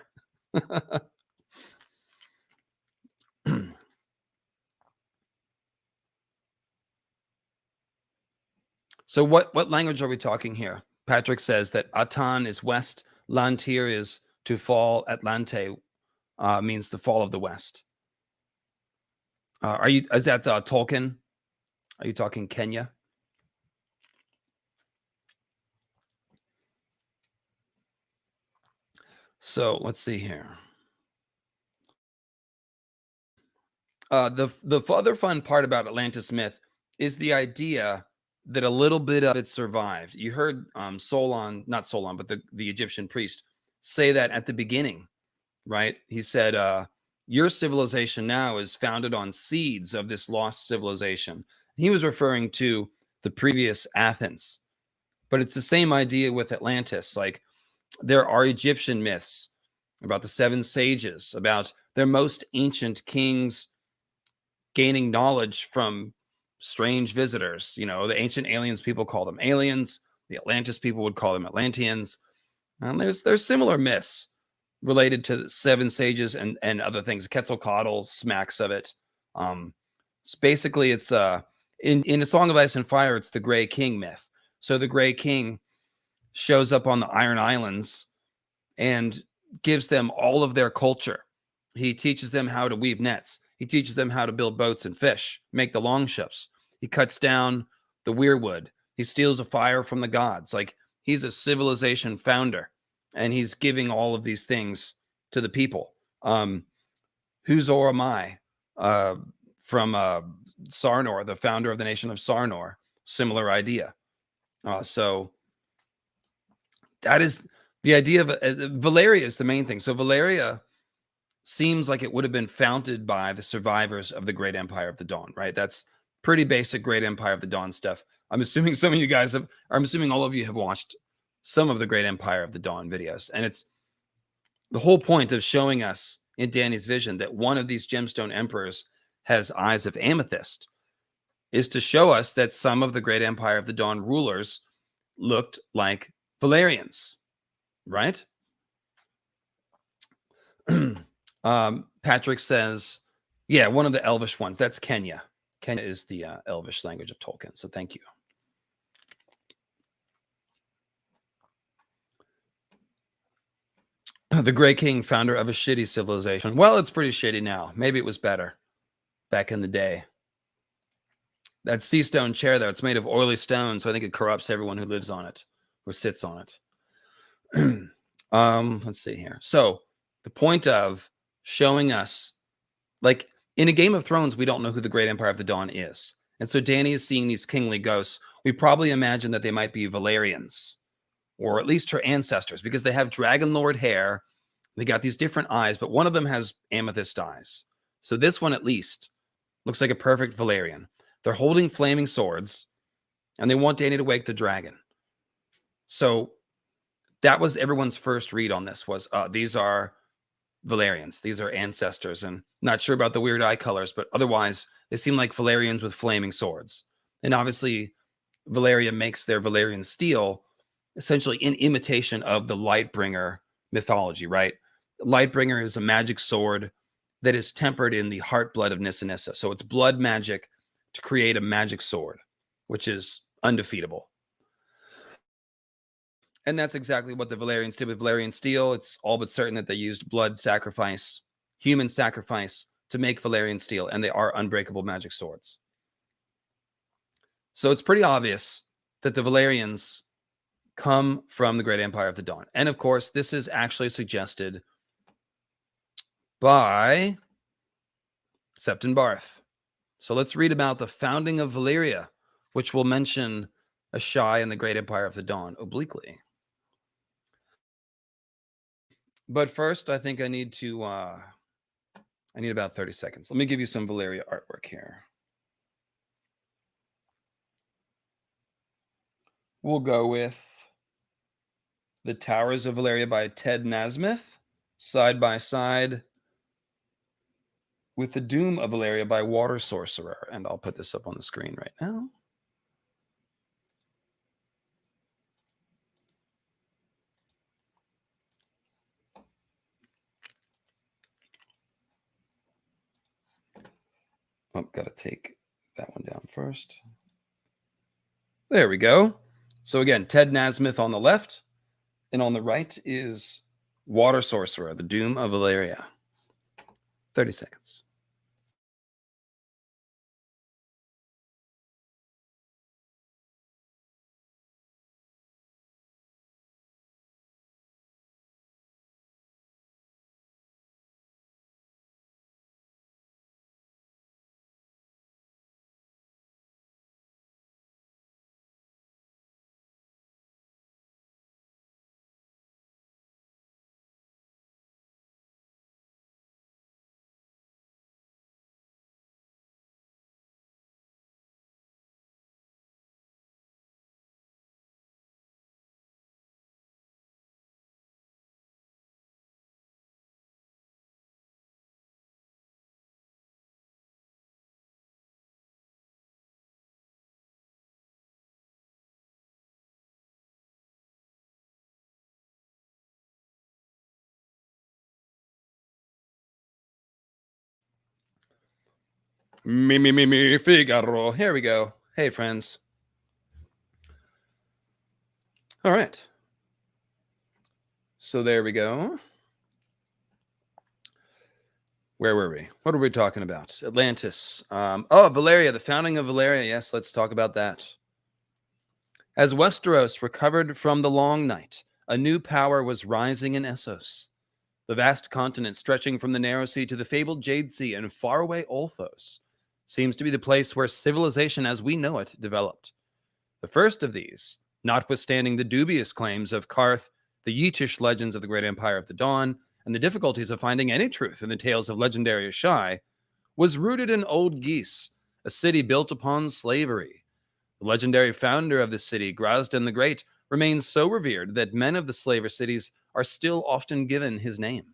So what language are we talking here? Patrick says that Atan is west, Lantir is to fall, Atlante means the fall of the west. Is that Tolkien? Are you talking Kenya? So let's see here. The other fun part about Atlantis myth is the idea that a little bit of it survived. You heard Solon, not Solon, but the Egyptian priest say that at the beginning, right? He said, your civilization now is founded on seeds of this lost civilization. He was referring to the previous Athens, but it's the same idea with Atlantis. Like, there are Egyptian myths about the seven sages, about their most ancient kings gaining knowledge from strange visitors. You know, the ancient aliens people call them aliens. The Atlantis people would call them Atlanteans. And there's similar myths related to the seven sages and other things. Quetzalcoatl smacks of it. Basically, it's in A Song of Ice and Fire, it's the Gray King myth. So the Gray King shows up on the Iron Islands and gives them all of their culture. He teaches them how to weave nets. He teaches them how to build boats and fish, make the longships. He cuts down the weirwood. He steals a fire from the gods. Like, he's a civilization founder, and he's giving all of these things to the people. Who's Oramai from Sarnor, the founder of the nation of Sarnor? Similar idea. So that is the idea of Valyria is the main thing. So Valyria seems like it would have been founded by the survivors of the Great Empire of the Dawn, right? That's pretty basic Great Empire of the Dawn stuff. I'm assuming some of you guys have, or I'm assuming all of you have watched some of the Great Empire of the Dawn videos. And it's the whole point of showing us in Danny's vision that one of these gemstone emperors has eyes of amethyst is to show us that some of the Great Empire of the Dawn rulers looked like Valyrians, right? Patrick says, yeah, one of the Elvish ones. That's Kenya. Kenya is the Elvish language of Tolkien. So thank you. The Grey King, founder of a shitty civilization. Well, it's pretty shitty now. Maybe it was better back in the day. That sea stone chair, though, it's made of oily stone, so I think it corrupts everyone who lives on it or sits on it. Let's see here. So the point of showing us, like in a Game of Thrones, we don't know who the Great Empire of the Dawn is. And so Danny is seeing these kingly ghosts. We probably imagine that they might be Valyrians, or at least her ancestors, because they have Dragon Lord hair. They got these different eyes, but one of them has amethyst eyes. So this one at least looks like a perfect Valyrian. They're holding flaming swords, and they want Danny to wake the dragon. So that was everyone's first read on this was, these are Valyrians. These are ancestors, and not sure about the weird eye colors, but otherwise they seem like Valyrians with flaming swords. And obviously Valyria makes their Valyrian steel essentially in imitation of the Lightbringer mythology, right? Lightbringer is a magic sword that is tempered in the heart blood of Nissa. So it's blood magic to create a magic sword, which is undefeatable. And that's exactly what the Valyrians did with Valyrian steel. It's all but certain that they used blood sacrifice, human sacrifice to make Valyrian steel, and they are unbreakable magic swords. So it's pretty obvious that the Valyrians come from the Great Empire of the Dawn. And of course, this is actually suggested by Septon Barth. So let's read about the founding of Valyria, which will mention Asshai'i and the Great Empire of the Dawn obliquely. But first, I think I need about 30 seconds. Let me give you some Valyria artwork here. We'll go with The Towers of Valyria by Ted Nasmith, side by side with The Doom of Valyria by Water Sorcerer. And I'll put this up on the screen right now. Oh, gotta take that one down first. There we go. So again, Ted Nasmith on the left, and on the right is Water Sorcerer, The Doom of Valyria. 30 seconds. Me, Figaro. Here we go. Hey, friends. All right. So there we go. Where were we? What were we talking about? Atlantis. Valyria, the founding of Valyria. Yes, let's talk about that. As Westeros recovered from the long night, a new power was rising in Essos. The vast continent stretching from the Narrow Sea to the fabled Jade Sea and faraway Olthos seems to be the place where civilization as we know it developed. The first of these, notwithstanding the dubious claims of Karth, the Yitish legends of the Great Empire of the Dawn, and the difficulties of finding any truth in the tales of legendary Asshai'i, was rooted in Old Geese, a city built upon slavery. The legendary founder of the city, Grasdan the Great, remains so revered that men of the slaver cities are still often given his name.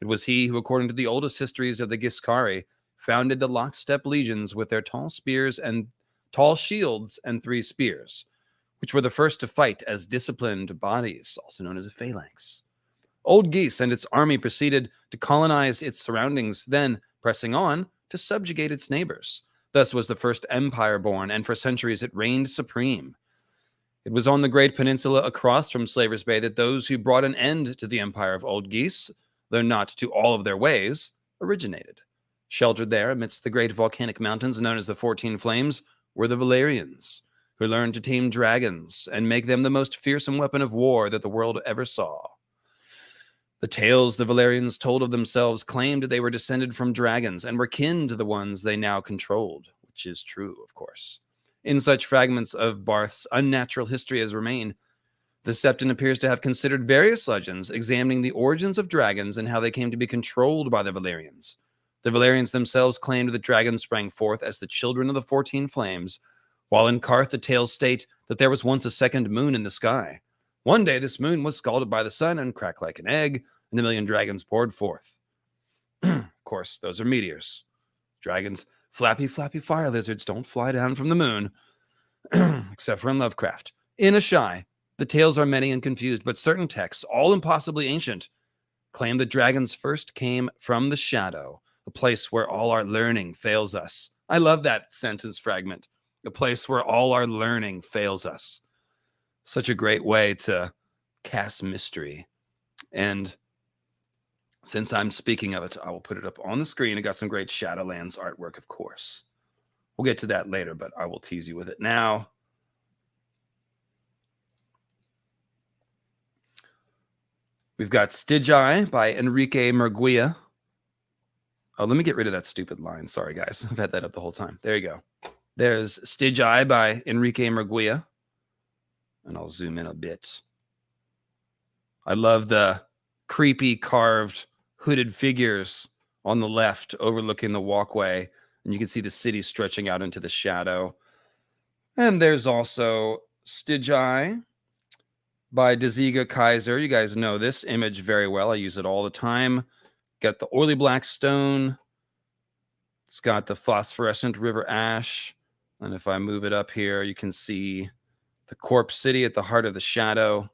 It was he who, according to the oldest histories of the Giscari, founded the lockstep legions with their tall shields and 3 spears, which were the first to fight as disciplined bodies, also known as a phalanx. Old Geese and its army proceeded to colonize its surroundings, then, pressing on, to subjugate its neighbors. Thus was the first empire born, and for centuries it reigned supreme. It was on the great peninsula across from Slaver's Bay that those who brought an end to the empire of Old Geese, though not to all of their ways, originated. Sheltered there amidst the great volcanic mountains known as the 14 Flames were the Valyrians, who learned to tame dragons and make them the most fearsome weapon of war that the world ever saw. The tales the Valyrians told of themselves claimed they were descended from dragons and were kin to the ones they now controlled, which is true, of course. In such fragments of Barth's unnatural history as remain, the Septon appears to have considered various legends examining the origins of dragons and how they came to be controlled by the Valyrians. The Valyrians themselves claimed that dragons sprang forth as the children of the 14 Flames, while in Karth the tales state that there was once a second moon in the sky. One day this moon was scalded by the sun and cracked like an egg, and a million dragons poured forth. Of course, those are meteors. Dragons, flappy fire lizards, don't fly down from the moon, except for in Lovecraft. In Asshai'i, the tales are many and confused, but certain texts, all impossibly ancient, claim that dragons first came from the shadow, a place where all our learning fails us. I love that sentence fragment. A place where all our learning fails us. Such a great way to cast mystery. And since I'm speaking of it, I will put it up on the screen. It got some great Shadowlands artwork, of course. We'll get to that later, but I will tease you with it now. We've got Stygiae by Enrique Murguia. Oh, let me get rid of that stupid line. Sorry, guys. I've had that up the whole time. There you go. There's Stygiae by Enrique Murguia. And I'll zoom in a bit. I love the creepy carved hooded figures on the left overlooking the walkway. And you can see the city stretching out into the shadow. And there's also Stygiae by Deziga Kaiser. You guys know this image very well. I use it all the time. Got the oily black stone. It's got the phosphorescent river ash. And if I move it up here, you can see the corpse city at the heart of the shadow.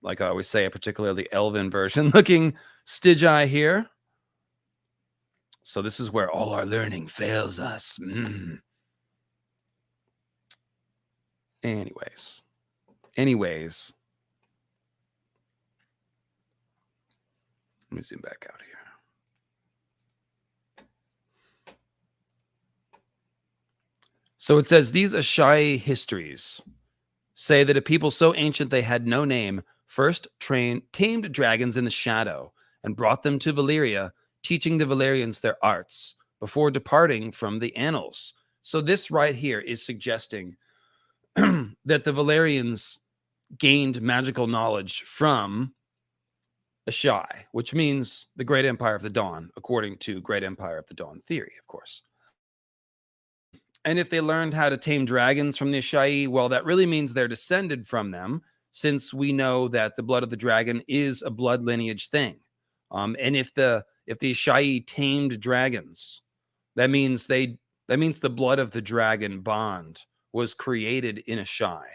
Like I always say, a particularly elven version looking Stygiae here. So this is where all our learning fails us. Anyways. Let me zoom back out here. So it says, these Asshai'i histories say that a people so ancient they had no name first tamed dragons in the shadow and brought them to Valyria, teaching the Valyrians their arts before departing from the annals. So this right here is suggesting that the Valyrians gained magical knowledge from Asshai'i, which means the Great Empire of the Dawn, according to Great Empire of the Dawn theory, of course. And if they learned how to tame dragons from the Asshai'i, well, that really means they're descended from them, since we know that the blood of the dragon is a blood lineage thing. And if the Asshai'i tamed dragons, that means the blood of the dragon bond was created in Asshai'i,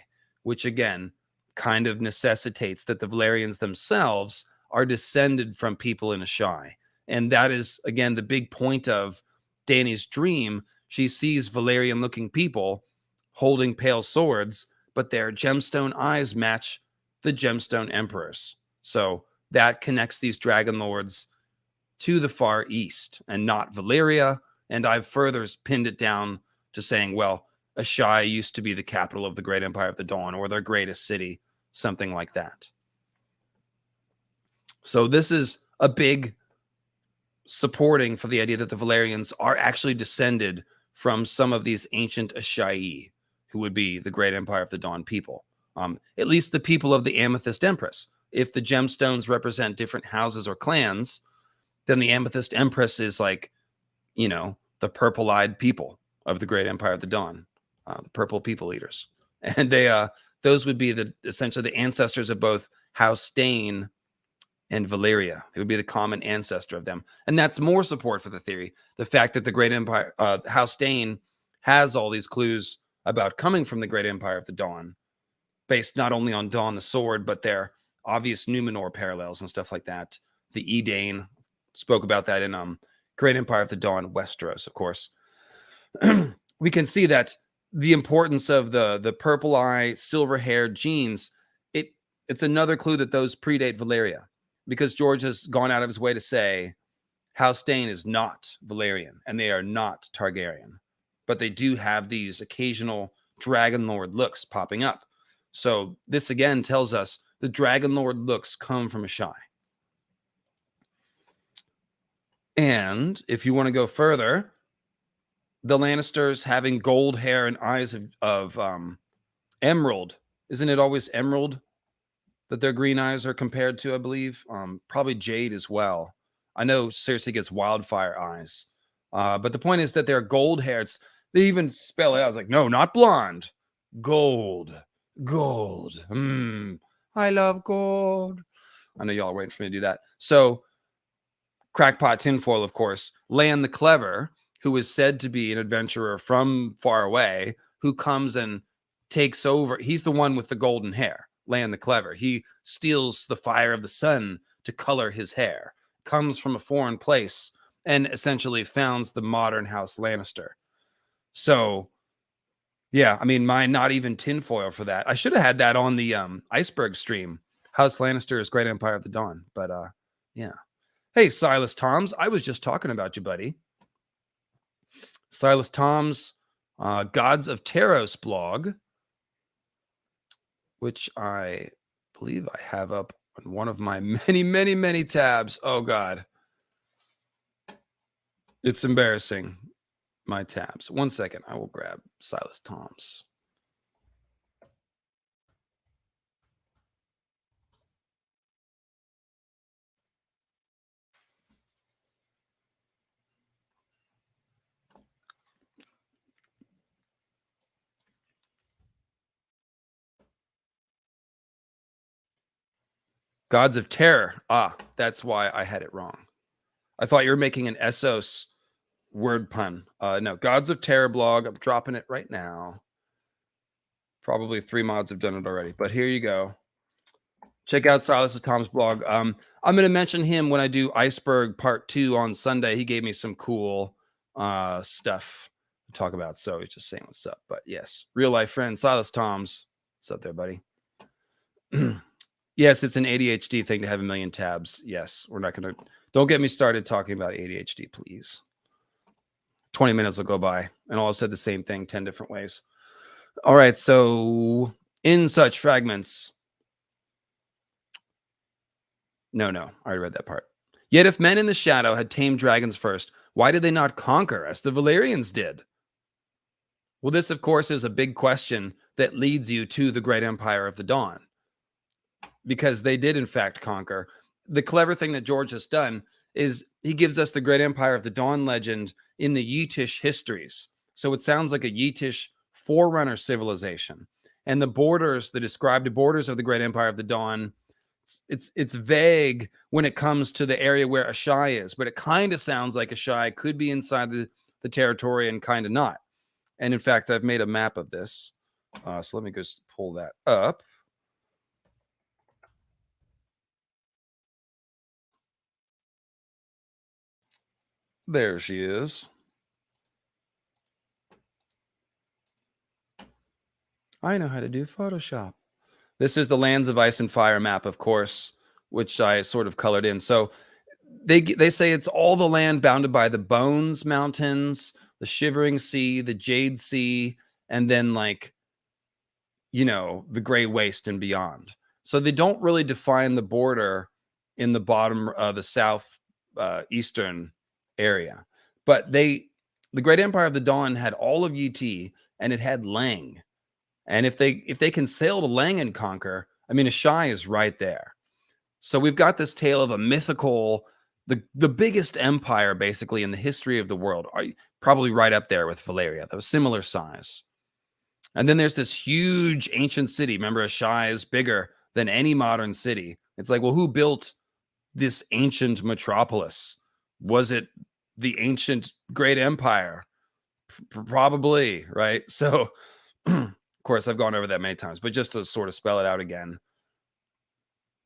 which again kind of necessitates that the Valyrians themselves are descended from people in Asshai'i. And that is, again, the big point of Dany's dream, she sees Valyrian-looking people holding pale swords, but their gemstone eyes match the gemstone emperors. So that connects these dragon lords to the far east and not Valyria. And I've further pinned it down to saying, well, Asshai'i used to be the capital of the Great Empire of the Dawn, or their greatest city, something like that. So this is a big supporting for the idea that the Valyrians are actually descended from some of these ancient Asshai'i, who would be the Great Empire of the Dawn people. At least the people of the Amethyst Empress. If the gemstones represent different houses or clans, then the Amethyst Empress is like, you know, the purple-eyed people of the Great Empire of the Dawn, the purple people eaters. And they, those would be essentially the ancestors of both House Dane and Valyria. It would be the common ancestor of them. And that's more support for the theory. The fact that the Great Empire, House Dane, has all these clues about coming from the Great Empire of the Dawn, based not only on Dawn the Sword, but their obvious Numenor parallels and stuff like that. The Edain spoke about that in Great Empire of the Dawn, Westeros, of course. We can see that the importance of the purple eye, silver-haired genes, it's another clue that those predate Valyria, because George has gone out of his way to say House Dane is not Valyrian and they are not Targaryen, but they do have these occasional Dragon Lord looks popping up. So this again tells us the Dragon Lord looks come from Asshai'i. And if you want to go further, the Lannisters having gold hair and eyes of emerald. Isn't it always emerald that their green eyes are compared to, I believe? Probably jade as well. I know Cersei gets wildfire eyes. But the point is that they're gold haired. They even spell it out. It's like, no, not blonde. Gold. Gold. I love gold. I know y'all are waiting for me to do that. So, crackpot tinfoil, of course. Lan the Clever, who is said to be an adventurer from far away, who comes and takes over. He's the one with the golden hair, Lan the Clever. He steals the fire of the sun to color his hair, comes from a foreign place, and essentially founds the modern House Lannister. So, yeah, I mean, mine not even tinfoil for that. I should have had that on the Iceberg stream. House Lannister is Great Empire of the Dawn. But, yeah. Hey, Silas Toms, I was just talking about you, buddy. Silas Toms, Gods of Taros blog, which I believe I have up on one of my many, many, many tabs. Oh, God. It's embarrassing, my tabs. 1 second. I will grab Silas Toms. Gods of Terror. Ah, that's why I had it wrong. I thought you were making an Essos word pun. No, Gods of Terror blog. I'm dropping it right now. Probably 3 mods have done it already, but here you go. Check out Silas Tom's blog. I'm going to mention him when I do Iceberg Part 2 on Sunday. He gave me some cool stuff to talk about, so he's just saying what's up. But yes, real life friend Silas Toms. What's up there, buddy? Yes, it's an ADHD thing to have a million tabs. Yes, we're not going to. Don't get me started talking about ADHD, please. 20 minutes will go by, and I'll have said the same thing 10 different ways. All right, so in such fragments. No, I already read that part. Yet if men in the shadow had tamed dragons first, why did they not conquer as the Valyrians did? Well, this, of course, is a big question that leads you to the Great Empire of the Dawn. Because they did, in fact, conquer. The clever thing that George has done is he gives us the Great Empire of the Dawn legend in the Yitish histories. So it sounds like a Yitish forerunner civilization. And the borders, the described borders of the Great Empire of the Dawn, it's vague when it comes to the area where Asshai'i is, but it kind of sounds like Asshai'i could be inside the territory and kind of not. And in fact, I've made a map of this. So let me just pull that up. There she is. I know how to do Photoshop. This is the Lands of Ice and Fire map, of course, which I sort of colored in. So they say it's all the land bounded by the Bones Mountains, the Shivering Sea, the Jade Sea, and then like, you know, the Gray Waste and beyond. So they don't really define the border in the bottom, the south eastern area, but the Great Empire of the Dawn had all of Yiti, and it had Lang. And if they can sail to Lang and conquer, I mean, Asshai'i is right there. So we've got this tale of a mythical, the biggest empire basically in the history of the world, probably right up there with Valyria, that was similar size. And then there's this huge ancient city. Remember, Asshai'i is bigger than any modern city. It's like, well, who built this ancient metropolis? Was it the ancient great empire? Probably, right? So, of course, I've gone over that many times, but just to sort of spell it out again,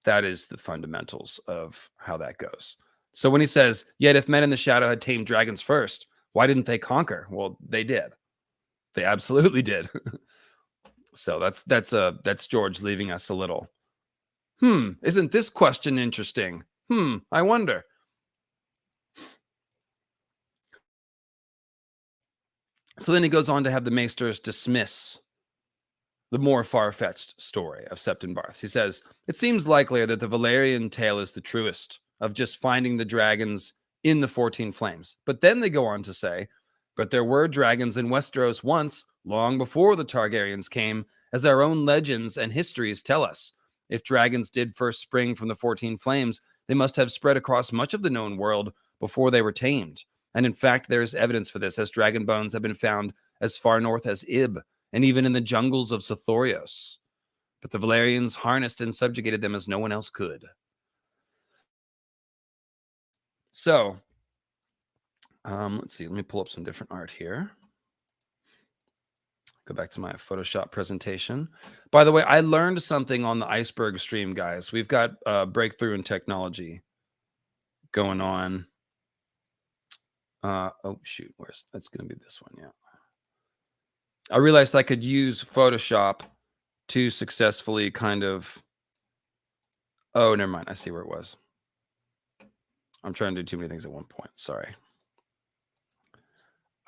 that is the fundamentals of how that goes. So when he says, yet if men in the shadow had tamed dragons first, why didn't they conquer? Well, they did. They absolutely did. So that's George leaving us a little. Isn't this question interesting? I wonder. So then he goes on to have the maesters dismiss the more far-fetched story of Septon Barth. He says, it seems likelier that the Valyrian tale is the truest, of just finding the dragons in the 14 flames. But then they go on to say, but there were dragons in Westeros once, long before the Targaryens came, as our own legends and histories tell us. If dragons did first spring from the 14 flames, they must have spread across much of the known world before they were tamed. And in fact, there is evidence for this, as dragon bones have been found as far north as Ib, and even in the jungles of Sothorios. But the Valyrians harnessed and subjugated them as no one else could. So, let's see. Let me pull up some different art here. Go back to my Photoshop presentation. By the way, I learned something on the Iceberg stream, guys. We've got a breakthrough in technology going on. Oh, shoot. That's going to be this one, yeah. I realized I could use Photoshop to successfully kind of... Oh, never mind. I see where it was. I'm trying to do too many things at one point. Sorry.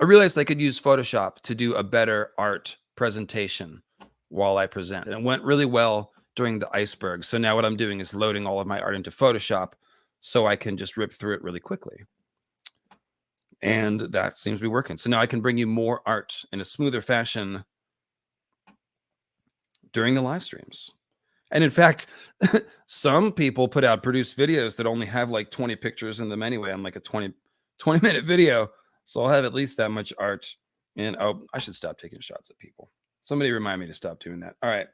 I realized I could use Photoshop to do a better art presentation while I present. And it went really well during the Iceberg. So now what I'm doing is loading all of my art into Photoshop so I can just rip through it really quickly. And that seems to be working. So now I can bring you more art in a smoother fashion during the live streams. And in fact, some people put out produced videos that only have like 20 pictures in them anyway. I'm like a 20-minute video. So I'll have at least that much art. And oh, I should stop taking shots at people. Somebody remind me to stop doing that. All right.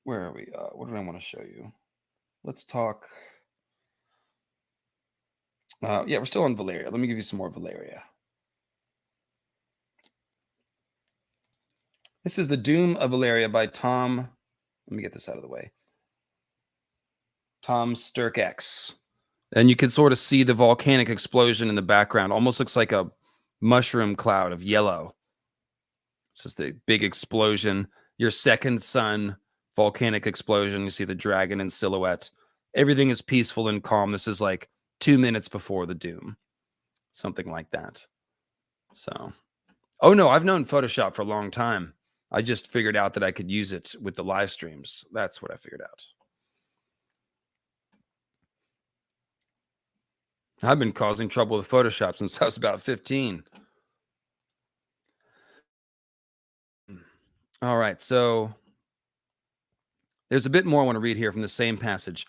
Where are we? What did I want to show you? Let's talk. Yeah, we're still on Valyria. Let me give you some more Valyria. This is The Doom of Valyria by Tom. Let me get this out of the way. Tom Sturck. And you can sort of see the volcanic explosion in the background. Almost looks like a mushroom cloud of yellow. It's just a big explosion. Your second sun volcanic explosion. You see the dragon in silhouette. Everything is peaceful and calm. This is like 2 minutes before the doom. Something like that. So, oh no, I've known Photoshop for a long time. I just figured out that I could use it with the live streams. That's what I figured out. I've been causing trouble with Photoshop since I was about 15. All right, so there's a bit more I want to read here from the same passage.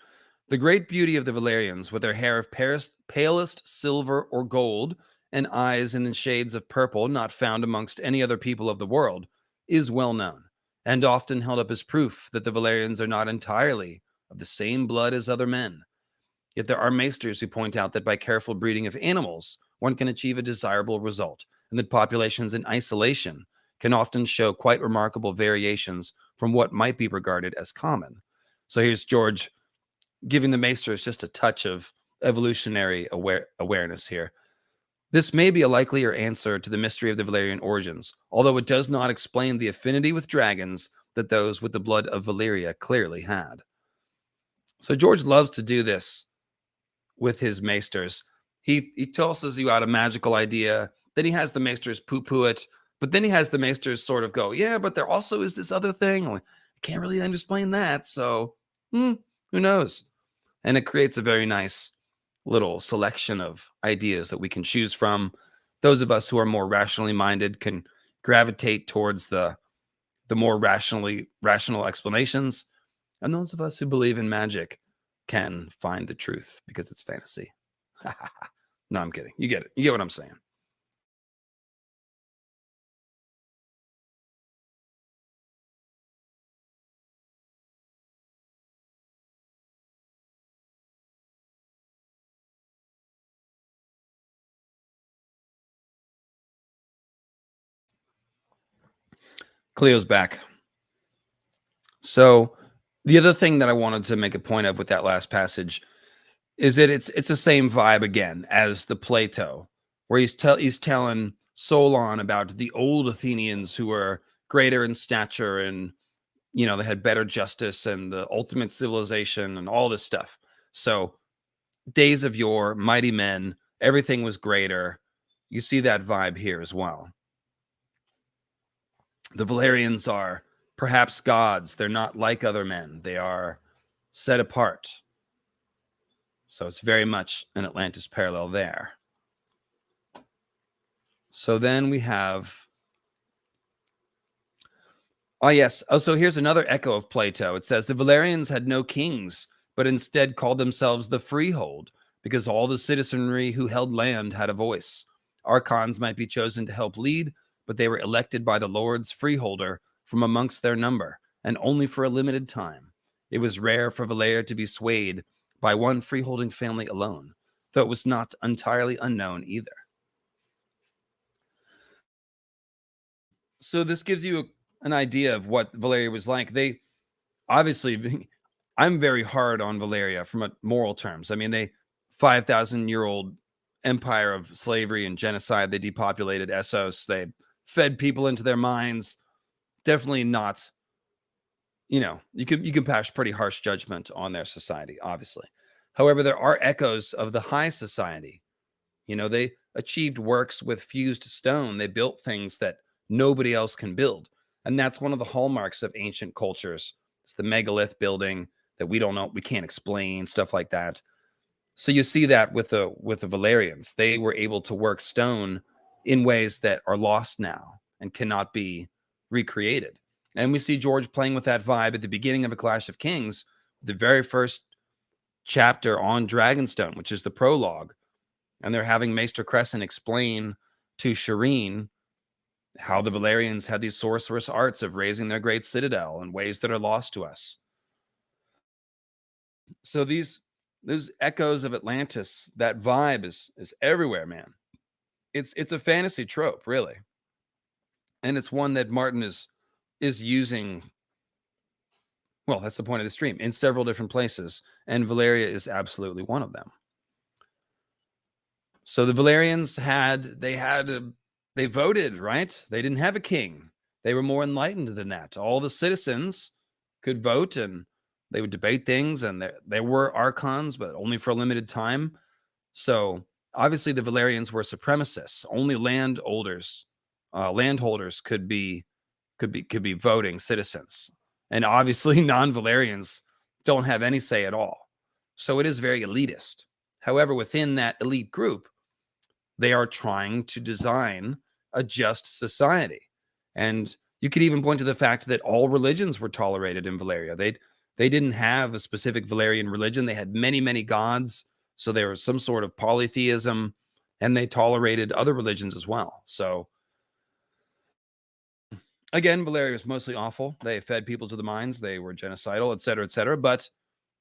The great beauty of the Valyrians, with their hair of palest silver or gold and eyes in the shades of purple not found amongst any other people of the world, is well known, and often held up as proof that the Valyrians are not entirely of the same blood as other men. Yet there are maesters who point out that by careful breeding of animals, one can achieve a desirable result, and that populations in isolation can often show quite remarkable variations from what might be regarded as common. So here's George giving the maesters just a touch of evolutionary awareness here. This may be a likelier answer to the mystery of the Valyrian origins, although it does not explain the affinity with dragons that those with the blood of Valyria clearly had. So George loves to do this with his maesters. He tosses you out a magical idea, then he has the maesters poo-poo it, but then he has the maesters sort of go, yeah, but there also is this other thing. I can't really explain that, so who knows? And it creates a very nice little selection of ideas that we can choose from. Those of us who are more rationally minded can gravitate towards the more rational explanations, and those of us who believe in magic can find the truth because it's fantasy. No, I'm kidding. You get it. You get what I'm saying. Cleo's back. So the other thing that I wanted to make a point of with that last passage is that it's the same vibe again as the Plato, where he's telling Solon about the old Athenians who were greater in stature and they had better justice and the ultimate civilization and all this stuff. So days of yore, mighty men, everything was greater. You see that vibe here as well. The Valyrians are perhaps gods. They're not like other men. They are set apart. So it's very much an Atlantis parallel there. So then we have... Oh, yes. Oh, so here's another echo of Plato. It says the Valyrians had no kings, but instead called themselves the freehold, because all the citizenry who held land had a voice. Archons might be chosen to help lead, but they were elected by the lord's freeholder from amongst their number, and only for a limited time. It was rare for Valyria to be swayed by one freeholding family alone, though it was not entirely unknown either. So this gives you an idea of what Valyria was like. They obviously, I'm very hard on Valyria from a moral terms. I mean, they 5,000-year-old empire of slavery and genocide. They depopulated Essos. They fed people into their minds. Definitely not, you can pass pretty harsh judgment on their society, obviously. However, there are echoes of the high society. They achieved works with fused stone. They built things that nobody else can build. And that's one of the hallmarks of ancient cultures. It's the megalith building that we don't know, we can't explain, stuff like that. So you see that with the Valyrians. They were able to work stone in ways that are lost now and cannot be recreated. And we see George playing with that vibe at the beginning of A Clash of Kings, the very first chapter on Dragonstone, which is the prologue. And they're having Maester Crescent explain to Shireen how the Valyrians had these sorcerous arts of raising their great citadel in ways that are lost to us. So those echoes of Atlantis, that vibe is everywhere, man. It's a fantasy trope, really. And it's one that Martin is using. Well, that's the point of the stream, in several different places. And Valyria is absolutely one of them. So the Valyrians they voted, right? They didn't have a king. They were more enlightened than that. All the citizens could vote and they would debate things, and there were archons, but only for a limited time. So obviously the Valyrians were supremacists. Only landholders could be voting citizens. And obviously non-Valyrians don't have any say at all. So it is very elitist. However, within that elite group, they are trying to design a just society. And you could even point to the fact that all religions were tolerated in Valyria. They didn't have a specific Valyrian religion. They had many, many gods. So there was some sort of polytheism, and they tolerated other religions as well. So again, Valyria was mostly awful. They fed people to the mines. They were genocidal, et cetera, et cetera. But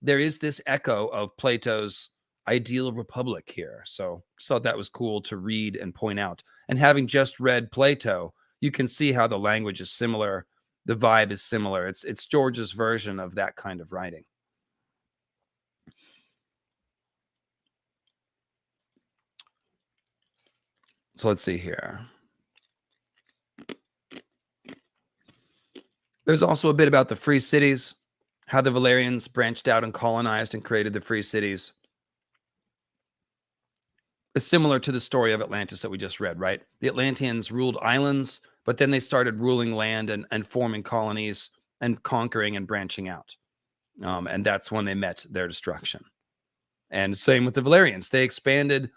there is this echo of Plato's ideal republic here. So just thought that was cool to read and point out. And having just read Plato, you can see how the language is similar. The vibe is similar. It's George's version of that kind of writing. So let's see here. There's also a bit about the free cities, how the Valyrians branched out and colonized and created the free cities. It's similar to the story of Atlantis that we just read, right? The Atlanteans ruled islands, but then they started ruling land and forming colonies and conquering and branching out. And that's when they met their destruction. And same with the Valyrians. They expanded,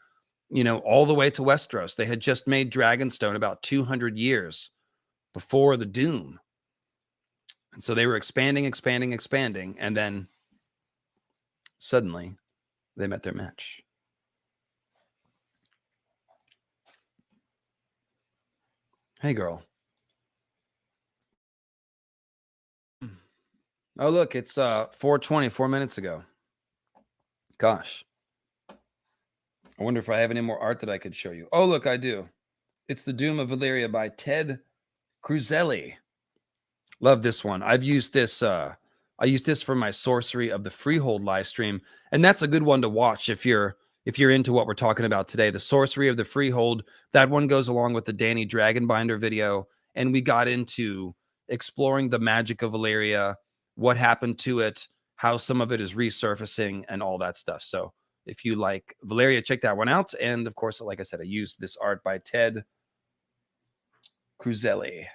all the way to Westeros. They had just made Dragonstone about 200 years before the Doom. And so they were expanding. And then suddenly they met their match. Hey, girl. Oh, look, it's 4:20, 4 minutes ago. Gosh. I wonder if I have any more art that I could show you. Oh, look, I do. It's The Doom of Valyria by Ted Cruzelli. Love this one. I've used this. I used this for my Sorcery of the Freehold live stream, and that's a good one to watch if you're into what we're talking about today. The Sorcery of the Freehold. That one goes along with the Danny Dragonbinder video, and we got into exploring the magic of Valyria, what happened to it, how some of it is resurfacing, and all that stuff. So if you like Valyria, check that one out. And of course, like I said, I used this art by Ted Cruzelli.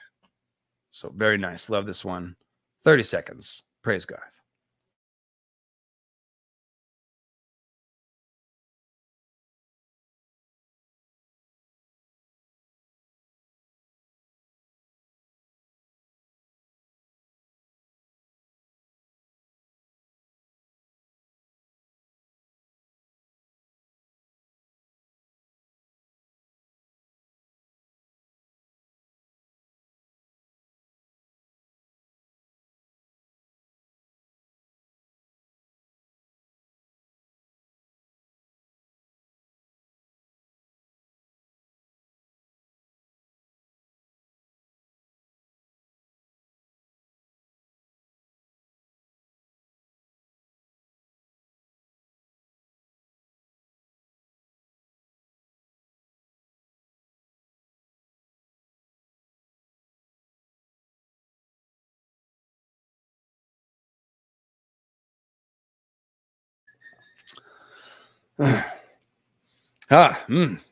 So very nice. Love this one. 30 seconds. Praise Garth.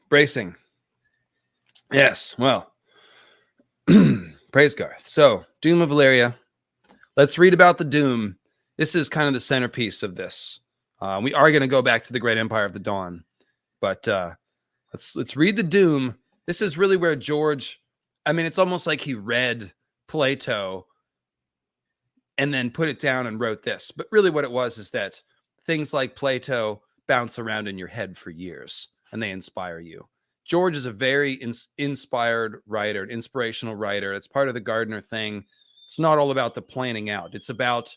Bracing. Yes, well, praise Garth. So, Doom of Valyria. Let's read about the Doom. This is kind of the centerpiece of this. We are going to go back to the Great Empire of the Dawn, but let's read the Doom. This is really where George, it's almost like he read Plato and then put it down and wrote this. But really what it was is that things like Plato bounce around in your head for years and they inspire you. George is a very inspired writer, an inspirational writer. It's part of the Gardner thing. It's not all about the planning out. It's about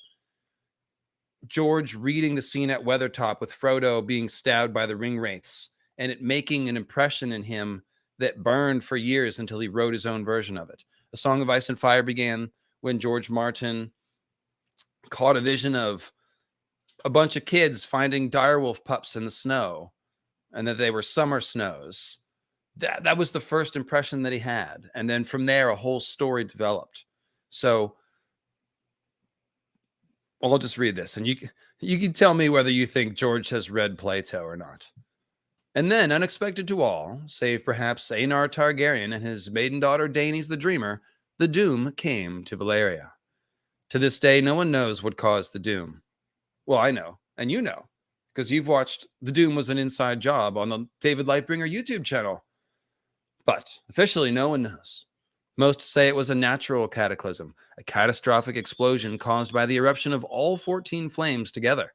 George reading the scene at Weathertop with Frodo being stabbed by the ringwraiths and it making an impression in him that burned for years until he wrote his own version of it. A Song of Ice and Fire began when George Martin caught a vision of a bunch of kids finding direwolf pups in the snow and that they were summer snows. That was the first impression that he had. And then from there, a whole story developed. So I'll just read this and you can tell me whether you think George has read Plato or not. And then, unexpected to all, save perhaps Aenar Targaryen and his maiden daughter Daenerys the Dreamer, the Doom came to Valyria. To this day, no one knows what caused the Doom. Well, I know, and you know, because you've watched The Doom Was an Inside Job on the David Lightbringer YouTube channel. But officially, no one knows. Most say it was a natural cataclysm, a catastrophic explosion caused by the eruption of all 14 flames together.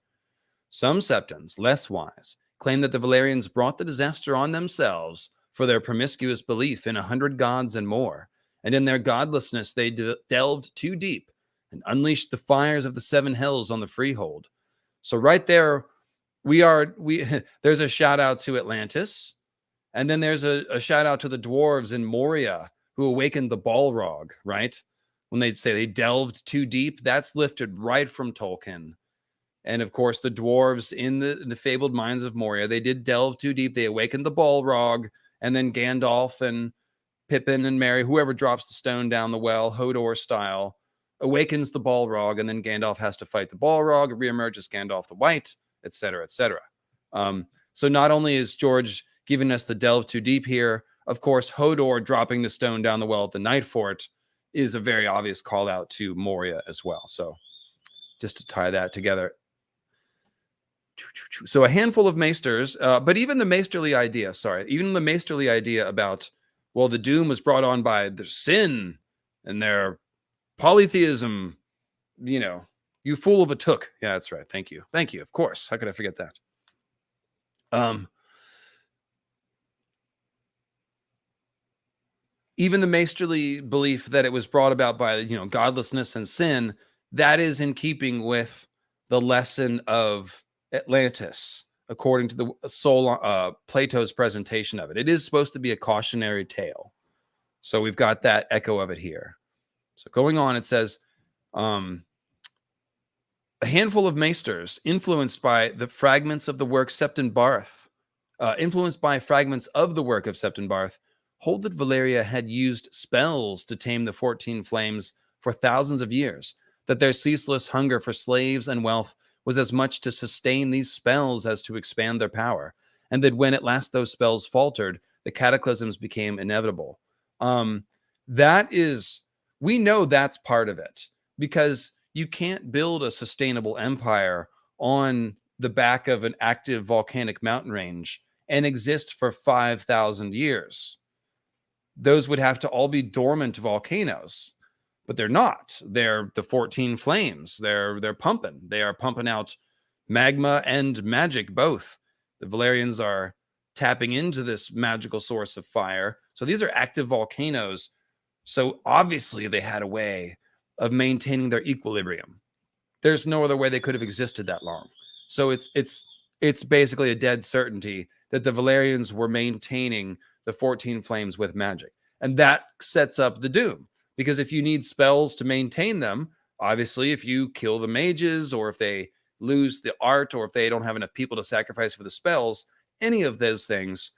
Some septons, less wise, claim that the Valyrians brought the disaster on themselves for their promiscuous belief in 100 gods and more, and in their godlessness they delved too deep and unleashed the fires of the seven hells on the freehold. So right there, there's a shout out to Atlantis, and then there's a shout out to the dwarves in Moria who awakened the Balrog, right? When they say they delved too deep, that's lifted right from Tolkien. And of course, the dwarves in the fabled mines of Moria, they did delve too deep. They awakened the Balrog, And then Gandalf and Pippin and Merry, whoever drops the stone down the well, Hodor style, awakens the Balrog, and then Gandalf has to fight the Balrog, reemerges Gandalf the White, etc., etc. So not only is George giving us the delve too deep here, of course, Hodor dropping the stone down the well at the Night Fort is a very obvious call out to Moria as well. So just to tie that together. So a handful of maesters, but even the maesterly idea about, well, the doom was brought on by their sin and their polytheism, you fool of a took. Yeah, that's right. Thank you. Of course. How could I forget that? Even the maesterly belief that it was brought about by, godlessness and sin, that is in keeping with the lesson of Atlantis, according to the Plato's presentation of it. It is supposed to be a cautionary tale. So we've got that echo of it here. So going on, it says, a handful of maesters influenced by fragments of the work of Septon Barth, hold that Valyria had used spells to tame the 14 flames for thousands of years, that their ceaseless hunger for slaves and wealth was as much to sustain these spells as to expand their power, and that when at last those spells faltered, the cataclysms became inevitable. We know that's part of it, because you can't build a sustainable empire on the back of an active volcanic mountain range and exist for 5,000 years. Those would have to all be dormant volcanoes, but they're not. They're the 14 flames. They're pumping. They are pumping out magma and magic both. The Valyrians are tapping into this magical source of fire. So these are active volcanoes. So obviously they had a way of maintaining their equilibrium. There's no other way they could have existed that long. So it's basically a dead certainty that the Valyrians were maintaining the 14 flames with magic. And that sets up the doom. Because if you need spells to maintain them, obviously, if you kill the mages, or if they lose the art, or if they don't have enough people to sacrifice for the spells, any of those things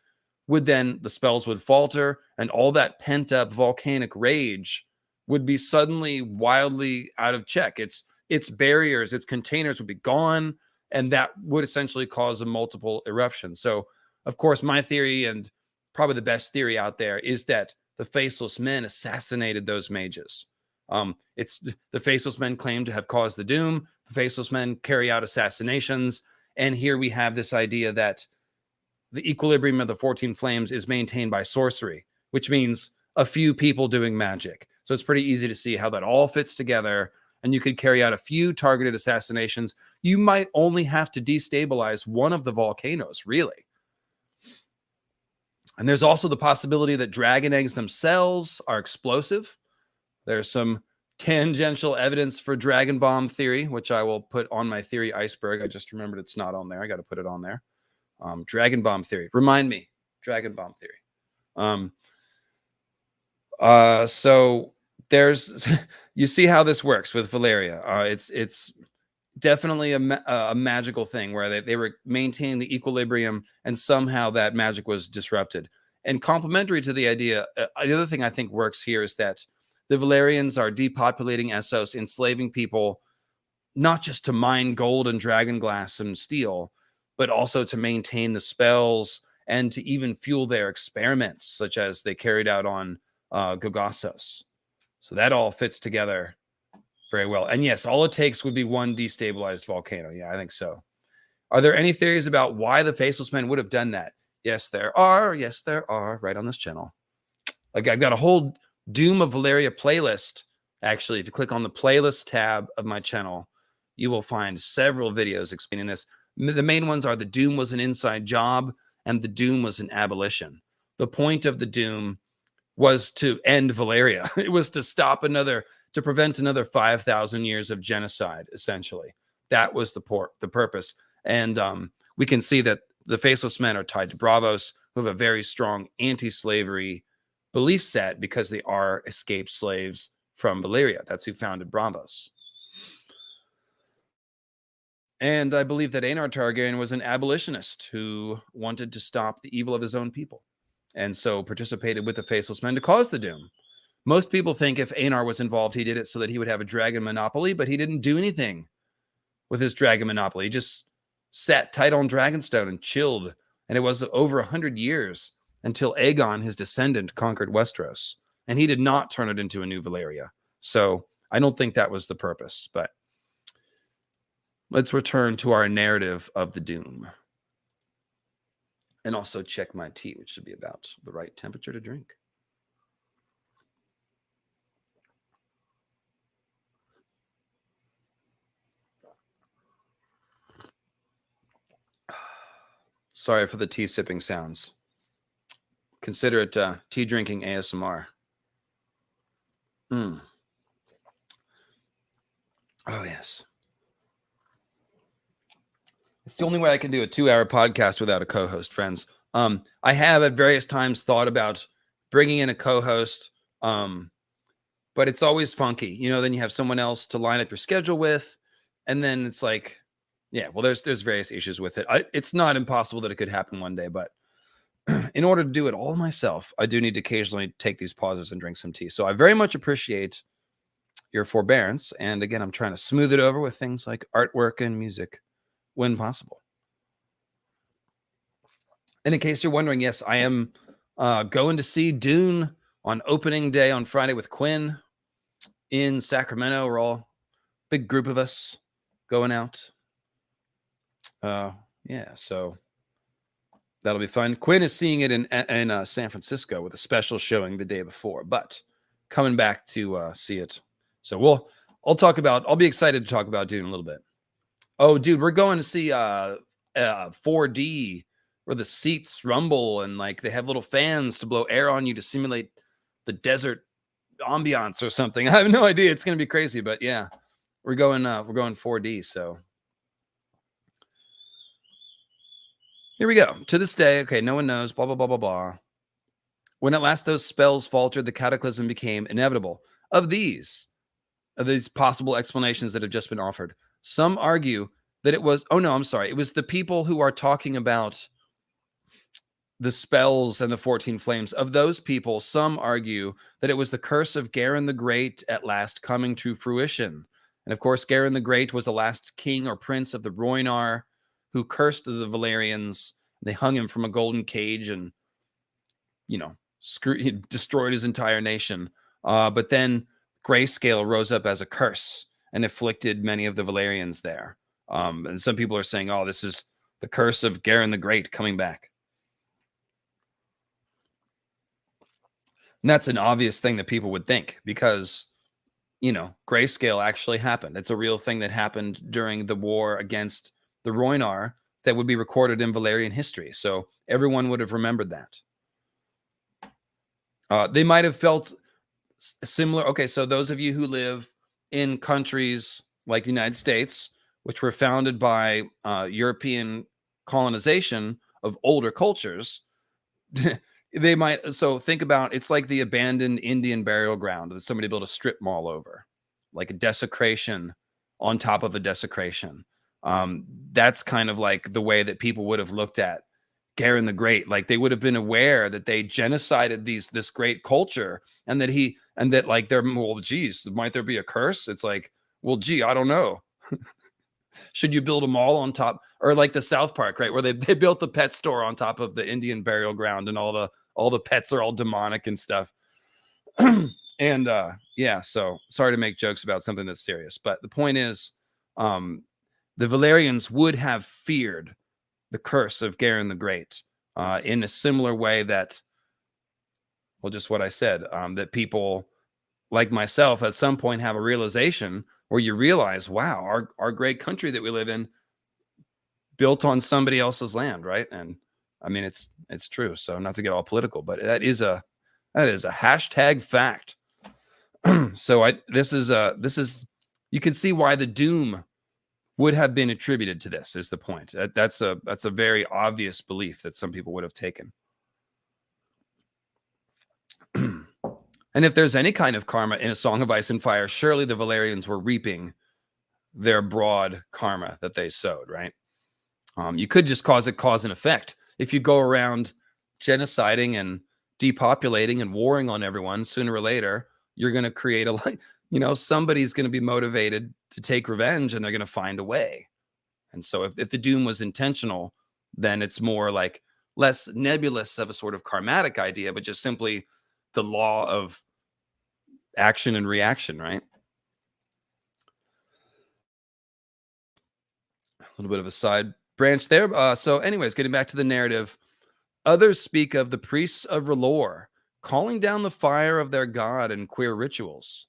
the spells would falter, and all that pent-up volcanic rage would be suddenly wildly out of check. Its barriers, its containers would be gone, and that would essentially cause a multiple eruption. So, of course, my theory, and probably the best theory out there, is that the Faceless Men assassinated those mages. It's the Faceless Men claim to have caused the doom. The Faceless Men carry out assassinations. And here we have this idea that the equilibrium of the 14 flames is maintained by sorcery, which means a few people doing magic. So it's pretty easy to see how that all fits together. And you could carry out a few targeted assassinations. You might only have to destabilize one of the volcanoes, really. And there's also the possibility that dragon eggs themselves are explosive. There's some tangential evidence for dragon bomb theory, which I will put on my theory iceberg. I just remembered it's not on there. I got to put it on there. Dragon bomb theory. Remind me. Dragon bomb theory. So there's, you see how this works with Valyria. It's definitely a magical thing where they were maintaining the equilibrium, and somehow that magic was disrupted. And complementary to the idea, the other thing I think works here is that the Valyrians are depopulating Essos, enslaving people, not just to mine gold and dragon glass and steel, but also to maintain the spells and to even fuel their experiments, such as they carried out on Gogossos. So that all fits together very well. And yes, all it takes would be one destabilized volcano. Yeah, I think so. Are there any theories about why the Faceless Men would have done that? Yes, there are. Yes, there are. Right on this channel. Like, I've got a whole Doom of Valyria playlist. Actually, if you click on the playlist tab of my channel, you will find several videos explaining this. The main ones are the Doom was an inside job and the Doom was an abolition. The point of the Doom was to end Valyria. It was to stop to prevent another 5,000 years of genocide, essentially. That was the purpose. And we can see that the Faceless Men are tied to Braavos, who have a very strong anti-slavery belief set because they are escaped slaves from Valyria. That's who founded Braavos. And I believe that Aenar Targaryen was an abolitionist who wanted to stop the evil of his own people. and so participated with the Faceless Men to cause the doom. Most people think if Einar was involved, he did it so that he would have a dragon monopoly, but he didn't do anything with his dragon monopoly. He just sat tight on Dragonstone and chilled. And it was over 100 years until Aegon, his descendant, conquered Westeros. And he did not turn it into a new Valyria. So I don't think that was the purpose. But let's return to our narrative of the doom. And also check my tea, which should be about the right temperature to drink. Sorry for the tea sipping sounds. Consider it tea drinking ASMR. Oh, yes. It's the only way I can do a 2-hour podcast without a co-host, friends. I have at various times thought about bringing in a co-host, but it's always funky. You know, then you have someone else to line up your schedule with, and then it's like, yeah, well, there's various issues with it. It's not impossible that it could happen one day, but in order to do it all myself, I do need to occasionally take these pauses and drink some tea. So I very much appreciate your forbearance. And again, I'm trying to smooth it over with things like artwork and music when possible. And in case you're wondering, yes, I am going to see Dune on opening day on Friday with Quinn in Sacramento. We're all big group of us going out. Yeah, so that'll be fun. Quinn is seeing it in San Francisco with a special showing the day before, but coming back to see it. So I'll be excited to talk about Dune a little bit. Oh, dude, we're going to see 4D where the seats rumble and like they have little fans to blow air on you to simulate the desert ambiance or something. I have no idea. It's going to be crazy, but yeah, we're going 4D. So here we go. To this day, okay, no one knows, blah, blah, blah, blah, blah. When at last those spells faltered, the cataclysm became inevitable. Of these possible explanations that have just been offered, some argue that it was, it was the people who are talking about the spells and the 14 flames. Of those people, some argue that it was the curse of Garen the Great at last coming to fruition. And of course, Garen the Great was the last king or prince of the Rhoynar, who cursed the Valyrians. They hung him from a golden cage and, he destroyed his entire nation. But then Grayscale rose up as a curse and afflicted many of the Valyrians there. And some people are saying, oh, this is the curse of Garen the Great coming back. And that's an obvious thing that people would think because, Grayscale actually happened. It's a real thing that happened during the war against the Rhoynar that would be recorded in Valyrian history. So everyone would have remembered that. They might have felt similar. Okay, so those of you who live in countries like the United States, which were founded by European colonization of older cultures, they might. So think about it's like the abandoned Indian burial ground that somebody built a strip mall over, like a desecration on top of a desecration. That's kind of like the way that people would have looked at Garen the Great. Like they would have been aware that they genocided this great culture and that like they're, well, geez, might there be a curse? It's like, well, gee, I don't know. Should you build a mall on top, or like the South Park, right? Where they built the pet store on top of the Indian burial ground and all the pets are all demonic and stuff. And yeah, so sorry to make jokes about something that's serious, but the point is, the Valyrians would have feared the curse of Garen the Great in a similar way that, well, just what I said, that people like myself at some point have a realization where you realize, wow, our great country that we live in built on somebody else's land, right? And I mean, it's true. So not to get all political, but that is a hashtag fact. So this is you can see why the doom would have been attributed to this is the point. That's a very obvious belief that some people would have taken. And if there's any kind of karma in A Song of Ice and Fire, surely the Valyrians were reaping their broad karma that they sowed, right? You could just cause and effect. If you go around, genociding and depopulating and warring on everyone, sooner or later, you're going to create somebody's going to be motivated to take revenge, and they're going to find a way. And so if the doom was intentional, then it's more like less nebulous of a sort of karmatic idea, but just simply the law of action and reaction, right? A little bit of a side branch there. So anyways, getting back to the narrative, others speak of the priests of R'hllor calling down the fire of their god in queer rituals.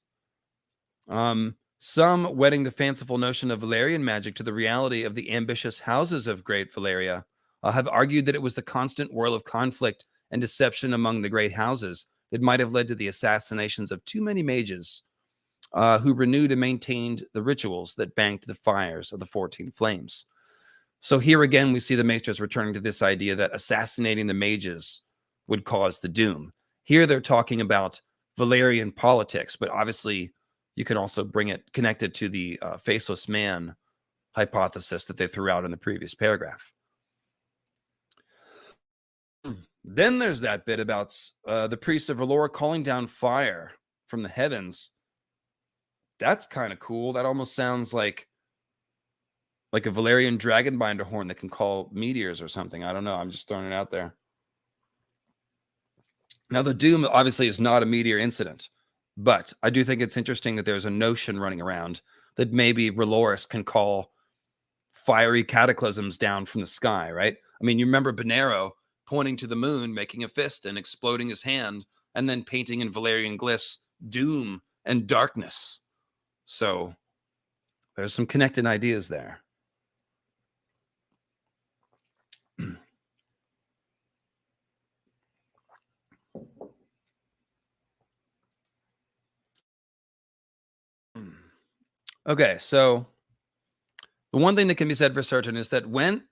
Some wedding the fanciful notion of Valyrian magic to the reality of the ambitious houses of Great Valyria have argued that it was the constant whirl of conflict and deception among the great houses that might have led to the assassinations of too many mages who renewed and maintained the rituals that banked the fires of the 14 flames. So here again, we see the maesters returning to this idea that assassinating the mages would cause the doom. Here they're talking about Valyrian politics, but obviously you can also bring it connected to the Faceless Man hypothesis that they threw out in the previous paragraph. Then there's that bit about the priests of R'hllor calling down fire from the heavens. That's kind of cool. That almost sounds like a Valyrian dragonbinder horn that can call meteors or something. I don't know. I'm just throwing it out there. Now, the doom obviously is not a meteor incident, but I do think it's interesting that there's a notion running around that maybe R'hllor can call fiery cataclysms down from the sky, right? I mean, you remember Bonero pointing to the moon, making a fist and exploding his hand, and then painting in Valyrian glyphs doom and darkness. So there's some connected ideas there. Okay, so the one thing that can be said for certain is that when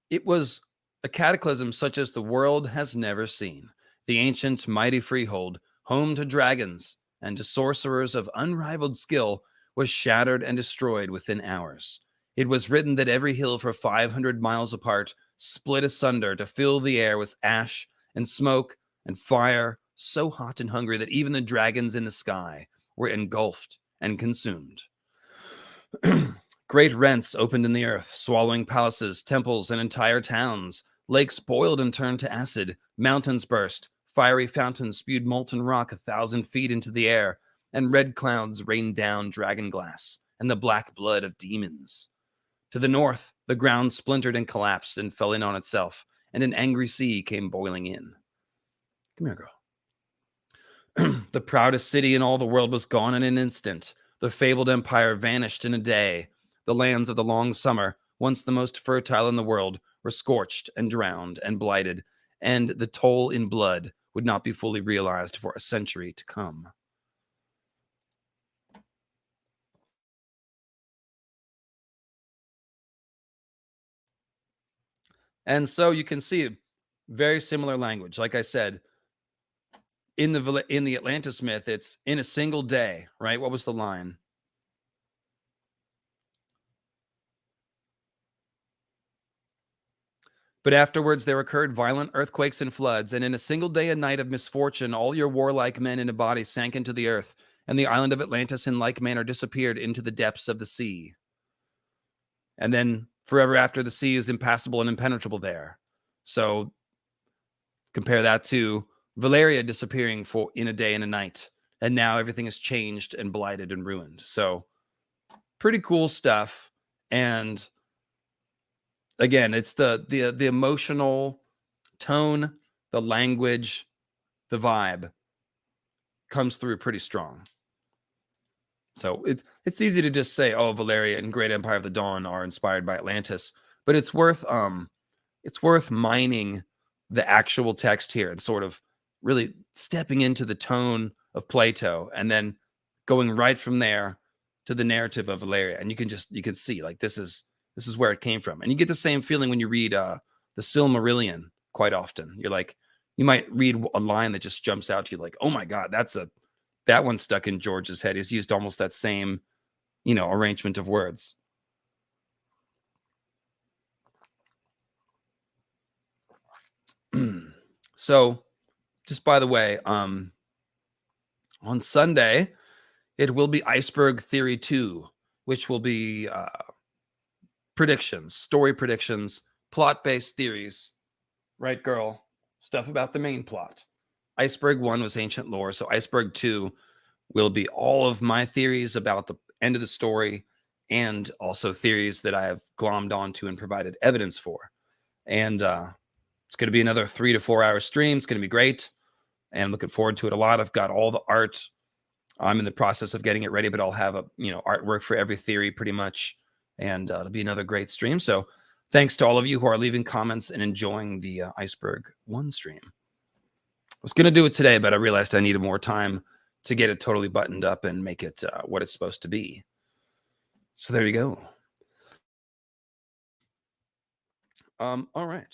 it was a cataclysm such as the world has never seen, the ancient mighty freehold, home to dragons and to sorcerers of unrivaled skill, was shattered and destroyed within hours. It was written that every hill for 500 miles apart split asunder to fill the air with ash and smoke and fire, so hot and hungry that even the dragons in the sky were engulfed and consumed. Great rents opened in the earth, swallowing palaces, temples, and entire towns. Lakes boiled and turned to acid. Mountains burst. Fiery fountains spewed molten rock 1,000 feet into the air, and red clouds rained down dragon glass and the black blood of demons. To the north, the ground splintered and collapsed and fell in on itself, and an angry sea came boiling in. Come here, girl. The proudest city in all the world was gone in an instant. The fabled empire vanished in a day. The lands of the long summer, once the most fertile in the world, were scorched and drowned and blighted, and the toll in blood would not be fully realized for a century to come. And so you can see very similar language. Like I said, in the Atlantis myth, it's in a single day, right? What was the line? But afterwards there occurred violent earthquakes and floods, and in a single day and night of misfortune, all your warlike men in a body sank into the earth, and the island of Atlantis in like manner disappeared into the depths of the sea. And then forever after, the sea is impassable and impenetrable there. So compare that to Valyria disappearing in a day and a night, and now everything is changed and blighted and ruined. So pretty cool stuff. And again, it's the emotional tone, the language, the vibe comes through pretty strong. So it's easy to just say, oh, Valyria and Great Empire of the Dawn are inspired by Atlantis, but it's worth mining the actual text here and sort of really stepping into the tone of Plato and then going right from there to the narrative of Valyria. And you can see like this is where it came from. And you get the same feeling when you read the Silmarillion quite often. You're like, you might read a line that just jumps out to you like, oh my God, that one stuck in George's head. He's used almost that same, arrangement of words. So, just by the way, on Sunday, it will be Iceberg Theory 2, which will be predictions, story predictions, plot-based theories. Right, girl? Stuff about the main plot. Iceberg 1 was ancient lore, so Iceberg 2 will be all of my theories about the end of the story and also theories that I have glommed onto and provided evidence for. And it's going to be another 3 to 4 hour stream. It's going to be great. And I'm looking forward to it a lot. I've got all the art. I'm in the process of getting it ready, but I'll have a artwork for every theory pretty much. And it'll be another great stream. So thanks to all of you who are leaving comments and enjoying the Iceberg 1 stream. I was going to do it today, but I realized I needed more time to get it totally buttoned up and make it what it's supposed to be. So there you go. All right.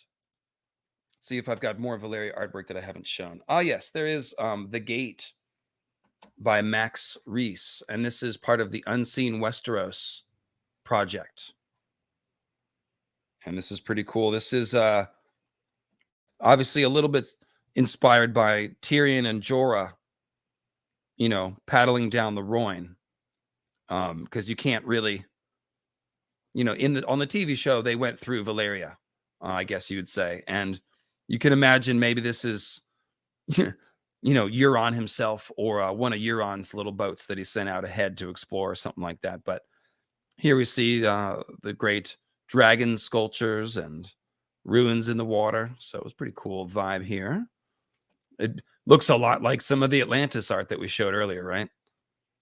See if I've got more Valyria artwork that I haven't shown. Ah, yes, there is The Gate by Max Reese, and this is part of the Unseen Westeros project. And this is pretty cool. This is obviously a little bit inspired by Tyrion and Jorah, paddling down the Rhoyne. Because you can't really, on the TV show, they went through Valyria, I guess you would say. And you can imagine maybe this is, Euron himself or one of Euron's little boats that he sent out ahead to explore or something like that. But here we see the great dragon sculptures and ruins in the water. So it was pretty cool vibe here. It looks a lot like some of the Atlantis art that we showed earlier, right?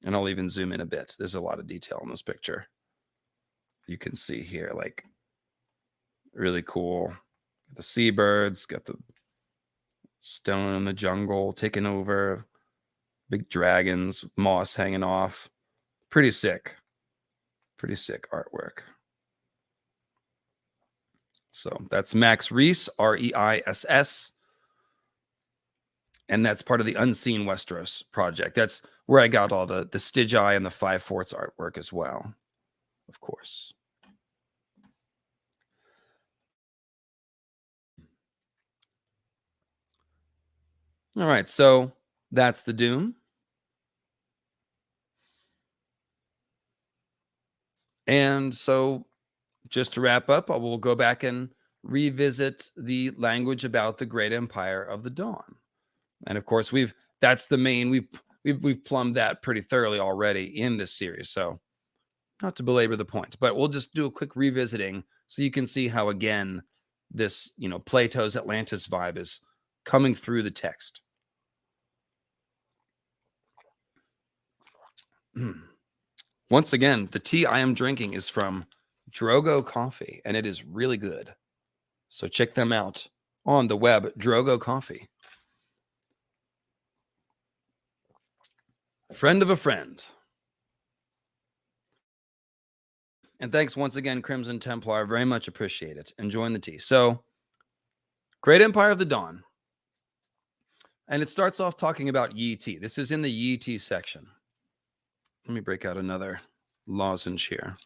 And I'll even zoom in a bit. There's a lot of detail in this picture. You can see here, like, really cool. Got the seabirds, got the stone in the jungle taking over, big dragons, moss hanging off. Pretty sick. Pretty sick artwork. So that's Max Reese, R-E-I-S-S. And that's part of the Unseen Westeros project. That's where I got all the Stygian and the Five Forts artwork as well, of course. All right, so that's the Doom. And so just to wrap up, I will go back and revisit the language about the Great Empire of the Dawn. And of course, that's the main, we've plumbed that pretty thoroughly already in this series. So not to belabor the point, but we'll just do a quick revisiting so you can see how, again, this, Plato's Atlantis vibe is coming through the text. Once again, the tea I am drinking is from Drogo Coffee, and it is really good. So check them out on the web, Drogo Coffee. Friend of a friend. And thanks once again, Crimson Templar. Very much appreciate it. Enjoying the tea. So, Great Empire of the Dawn. And it starts off talking about Yiti. This is in the Yiti section. Let me break out another lozenge here.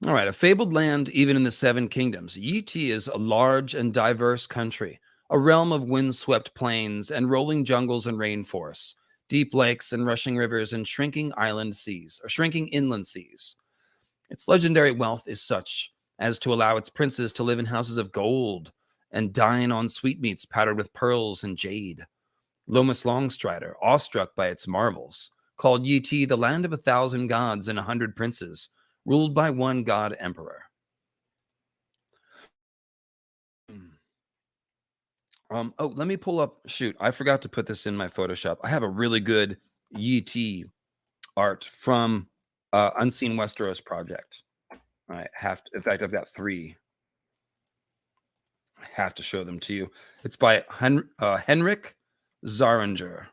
All right. A fabled land, even in the Seven Kingdoms. Yiti is a large and diverse country, a realm of windswept plains and rolling jungles and rainforests, deep lakes and rushing rivers and shrinking inland seas. Its legendary wealth is such as to allow its princes to live in houses of gold and dine on sweetmeats powdered with pearls and jade. Lomas Longstrider, awestruck by its marvels, called Yiti the land of 1,000 gods and 100 princes, ruled by one god emperor. Let me pull up. Shoot, I forgot to put this in my Photoshop. I have a really good Yiti art from Unseen Westeros project. I have to, in fact, I've got 3. I have to show them to you. It's by Henrik Zaringer.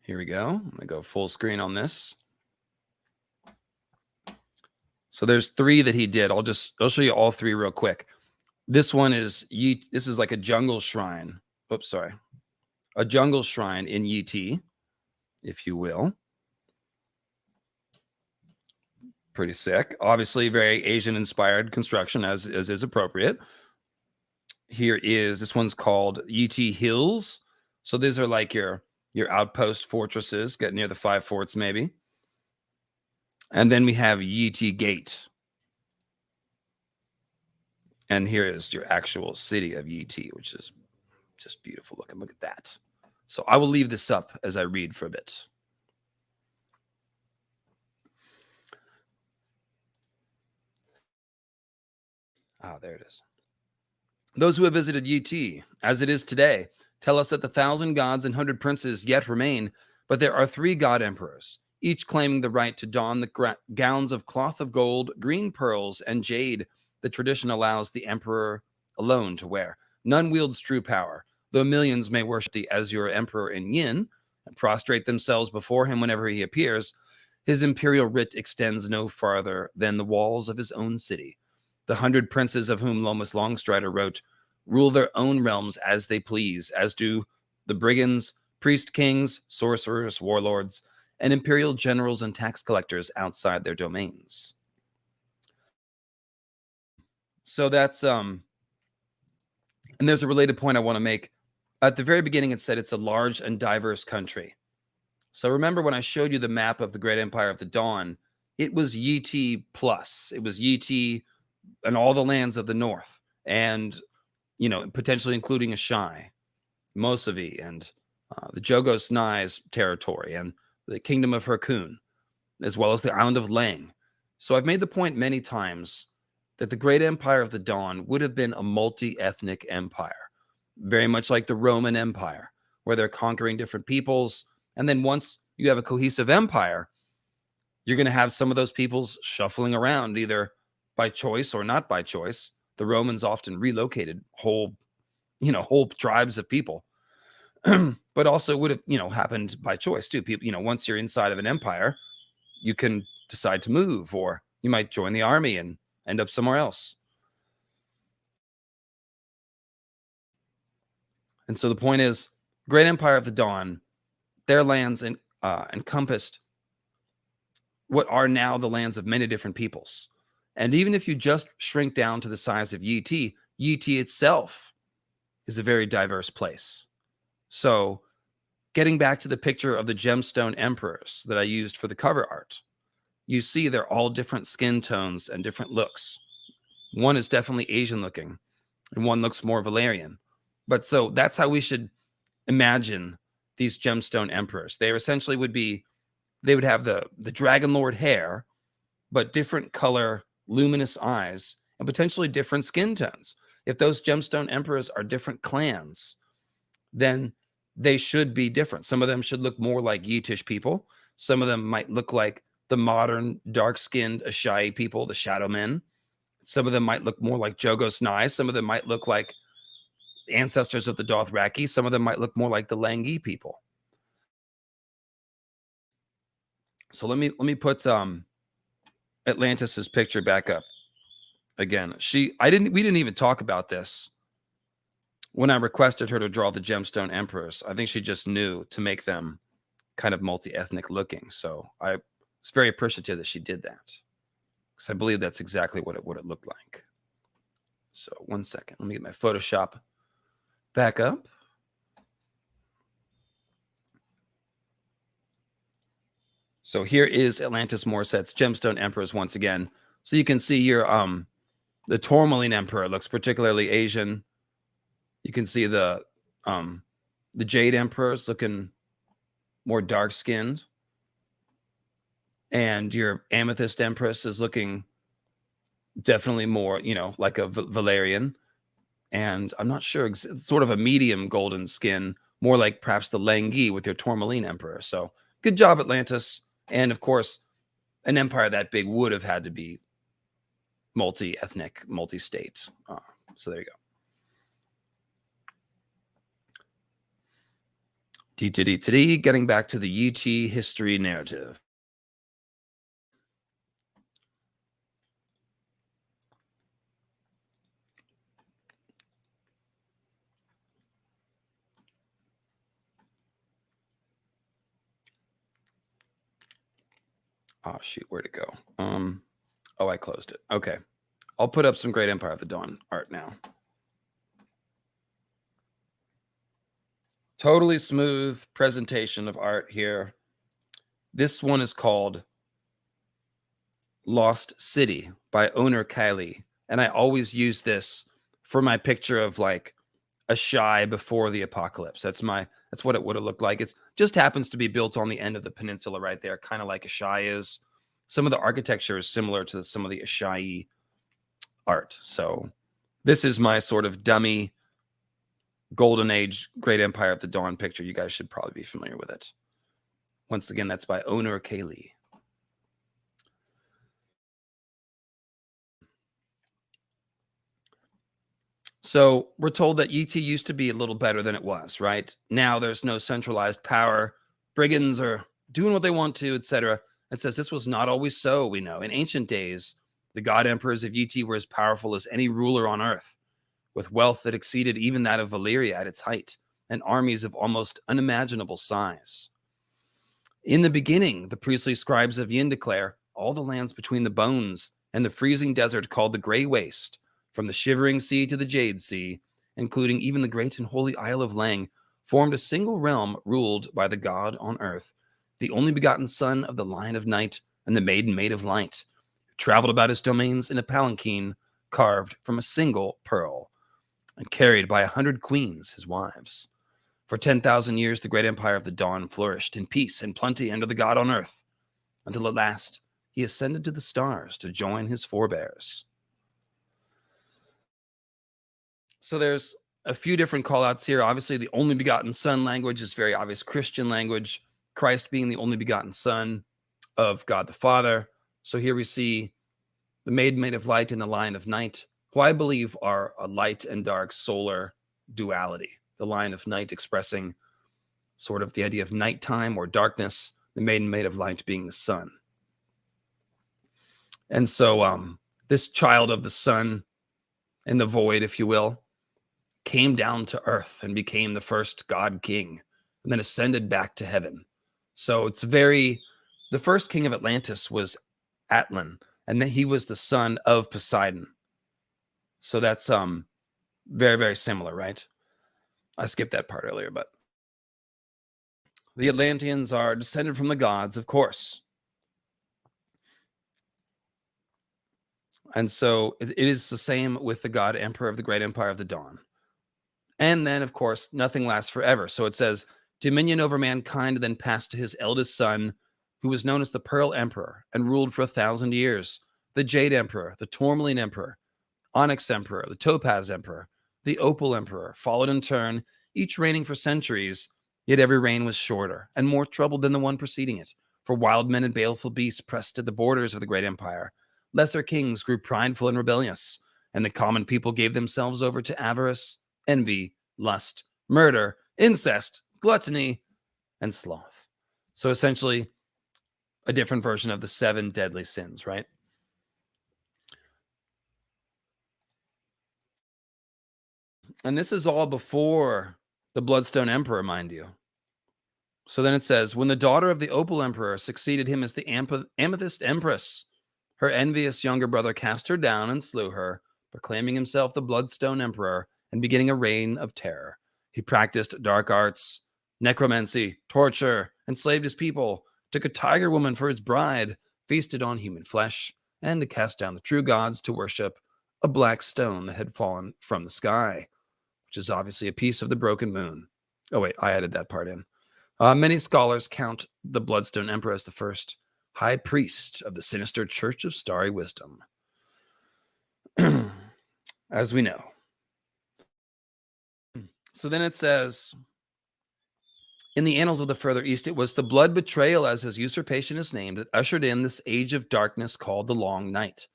Here we go. I'm going to go full screen on this. So there's 3 that he did. I'll show you all 3 real quick. This one is this is like a jungle shrine. Oops, sorry. A jungle shrine in Yiti. if you will. Pretty sick. Obviously, very Asian-inspired construction, as is appropriate. Here is, this one's called Yiti Hills. So these are like your outpost fortresses, get near the 5 forts maybe. And then we have Yiti Gate. And here is your actual city of Yiti, which is just beautiful looking. Look at that. So I will leave this up as I read for a bit. Ah, there it is. Those who have visited Yiti, as it is today, tell us that the 1,000 gods and 100 princes yet remain, but there are 3 god emperors, each claiming the right to don the gowns of cloth of gold, green pearls, and jade the tradition allows the emperor alone to wear. None wields true power, though millions may worship the Azure emperor in Yin and prostrate themselves before him whenever he appears. His imperial writ extends no farther than the walls of his own city. The 100 princes of whom Lomas Longstrider wrote rule their own realms as they please, as do the brigands, priest kings, sorcerers, warlords, and imperial generals and tax collectors outside their domains. So that's and there's a related point I want to make. At the very beginning, it said it's a large and diverse country. So remember when I showed you the map of the Great Empire of the Dawn, it was Yiti plus. It was Yiti and all the lands of the north, and potentially including Asshai'i, Mosavi, and the Jogos Nai's territory, and the kingdom of Herkun, as well as the island of Lang. So I've made the point many times that the Great Empire of the Dawn would have been a multi-ethnic empire, very much like the Roman Empire, where they're conquering different peoples. And then once you have a cohesive empire, you're going to have some of those peoples shuffling around, either by choice or not by choice. The Romans often relocated whole tribes of people, but also would have, happened by choice too. People, once you're inside of an empire, you can decide to move, or you might join the army and end up somewhere else. And so the point is, Great Empire of the Dawn, their lands encompassed what are now the lands of many different peoples. And even if you just shrink down to the size of Yiti, Yiti itself is a very diverse place. So getting back to the picture of the Gemstone emperors that I used for the cover art, you see they're all different skin tones and different looks. One is definitely Asian looking, and one looks more Valyrian. But so that's how we should imagine these Gemstone emperors. They essentially they would have the Dragon Lord hair, but different color, luminous eyes, and potentially different skin tones. If those Gemstone emperors are different clans, then they should be different. Some of them should look more like Yitish people. Some of them might look like the modern dark-skinned Asshai'i people, the Shadow Men. Some of them might look more like Jogos Nai. Some of them might look like ancestors of the Dothraki. Some of them might look more like the Langi people. So let me put Atlantis's picture back up again. We didn't even talk about this when I requested her to draw the Gemstone emperors. I think she just knew to make them kind of multi-ethnic looking. So I was very appreciative that she did that, because I believe that's exactly what it looked like. So 1 second, let me get my Photoshop back up. So here is Atlantis Morset's Gemstone emperors once again. So you can see your the Tourmaline emperor looks particularly Asian. You can see the Jade emperors looking more dark skinned, and your Amethyst empress is looking definitely more, like a Valyrian. And I'm not sure, sort of a medium golden skin, more like perhaps the Langi with your Tourmaline emperor. So good job, Atlantis. And of course, an empire that big would have had to be multi-ethnic, multi-state. So there you go. Getting back to the Yiti history narrative. Oh, shoot. Where'd it go? Oh, I closed it. Okay. I'll put up some Great Empire of the Dawn art now. Totally smooth presentation of art here. This one is called Lost City by owner Kylie. And I always use this for my picture of like Asshai'i before the apocalypse. That's what it would have looked like. It just happens to be built on the end of the peninsula right there, kind of like Asshai'i is. Some of the architecture is similar to some of the Asshai'i art. So this is my sort of dummy Golden Age Great Empire of the Dawn picture. You guys should probably be familiar with it. Once again, that's by owner Kaylee. So we're told that Yiti used to be a little better than it was, right? Now there's no centralized power. Brigands are doing what they want to, etc. It says this was not always so, we know. In ancient days, the god emperors of Yiti were as powerful as any ruler on earth, with wealth that exceeded even that of Valyria at its height, and armies of almost unimaginable size. In the beginning, the priestly scribes of Yin declare all the lands between the bones and the freezing desert called the Grey Waste, from the Shivering Sea to the Jade Sea, including even the great and holy Isle of Lang, formed a single realm ruled by the god on earth, the only begotten son of the Lion of Night and the Maiden Maid of Light, who traveled about his domains in a palanquin carved from a single pearl, and carried by 100 queens, his wives. For 10,000 years, the great empire of the dawn flourished in peace and plenty under the god on earth, until at last he ascended to the stars to join his forebears. So there's a few different callouts here. Obviously, the only begotten son language is very obvious Christian language, Christ being the only begotten son of God the Father. So here we see the Maiden Maid of Light and the Lion of Night, who I believe are a light and dark solar duality. The Lion of Night expressing sort of the idea of nighttime or darkness, the Maiden Maid of Light being the sun. And so this child of the sun and the void, if you will, came down to earth and became the first god king and then ascended back to heaven. So it's the first king of Atlantis was Atlan, and then he was the son of Poseidon. So that's very, very similar, right? I skipped that part earlier, but the Atlanteans are descended from the gods, of course. And so it is the same with the god emperor of the great empire of the dawn. And then, of course, nothing lasts forever. So it says, dominion over mankind then passed to his eldest son, who was known as the Pearl Emperor and ruled for 1,000 years, the Jade Emperor, the Tourmaline Emperor, Onyx Emperor, the Topaz Emperor, the Opal Emperor, followed in turn, each reigning for centuries, yet every reign was shorter and more troubled than the one preceding it, for wild men and baleful beasts pressed at the borders of the great empire. Lesser kings grew prideful and rebellious, and the common people gave themselves over to avarice, envy, lust, murder, incest, gluttony, and sloth. So essentially, a different version of the 7 deadly sins, right? And this is all before the Bloodstone Emperor, mind you. So then it says, when the daughter of the Opal Emperor succeeded him as the Amethyst Empress, her envious younger brother cast her down and slew her, proclaiming himself the Bloodstone Emperor and beginning a reign of terror. He practiced dark arts, necromancy, torture, enslaved his people, took a tiger woman for his bride, feasted on human flesh, and to cast down the true gods to worship a black stone that had fallen from the sky, which is obviously a piece of the broken moon. Oh, wait, I added that part in. Many scholars count the Bloodstone Emperor as the first high priest of the sinister Church of Starry Wisdom. As we know. So then it says, in the annals of the further east, it was the blood betrayal, as his usurpation is named, that ushered in this age of darkness called the Long Night.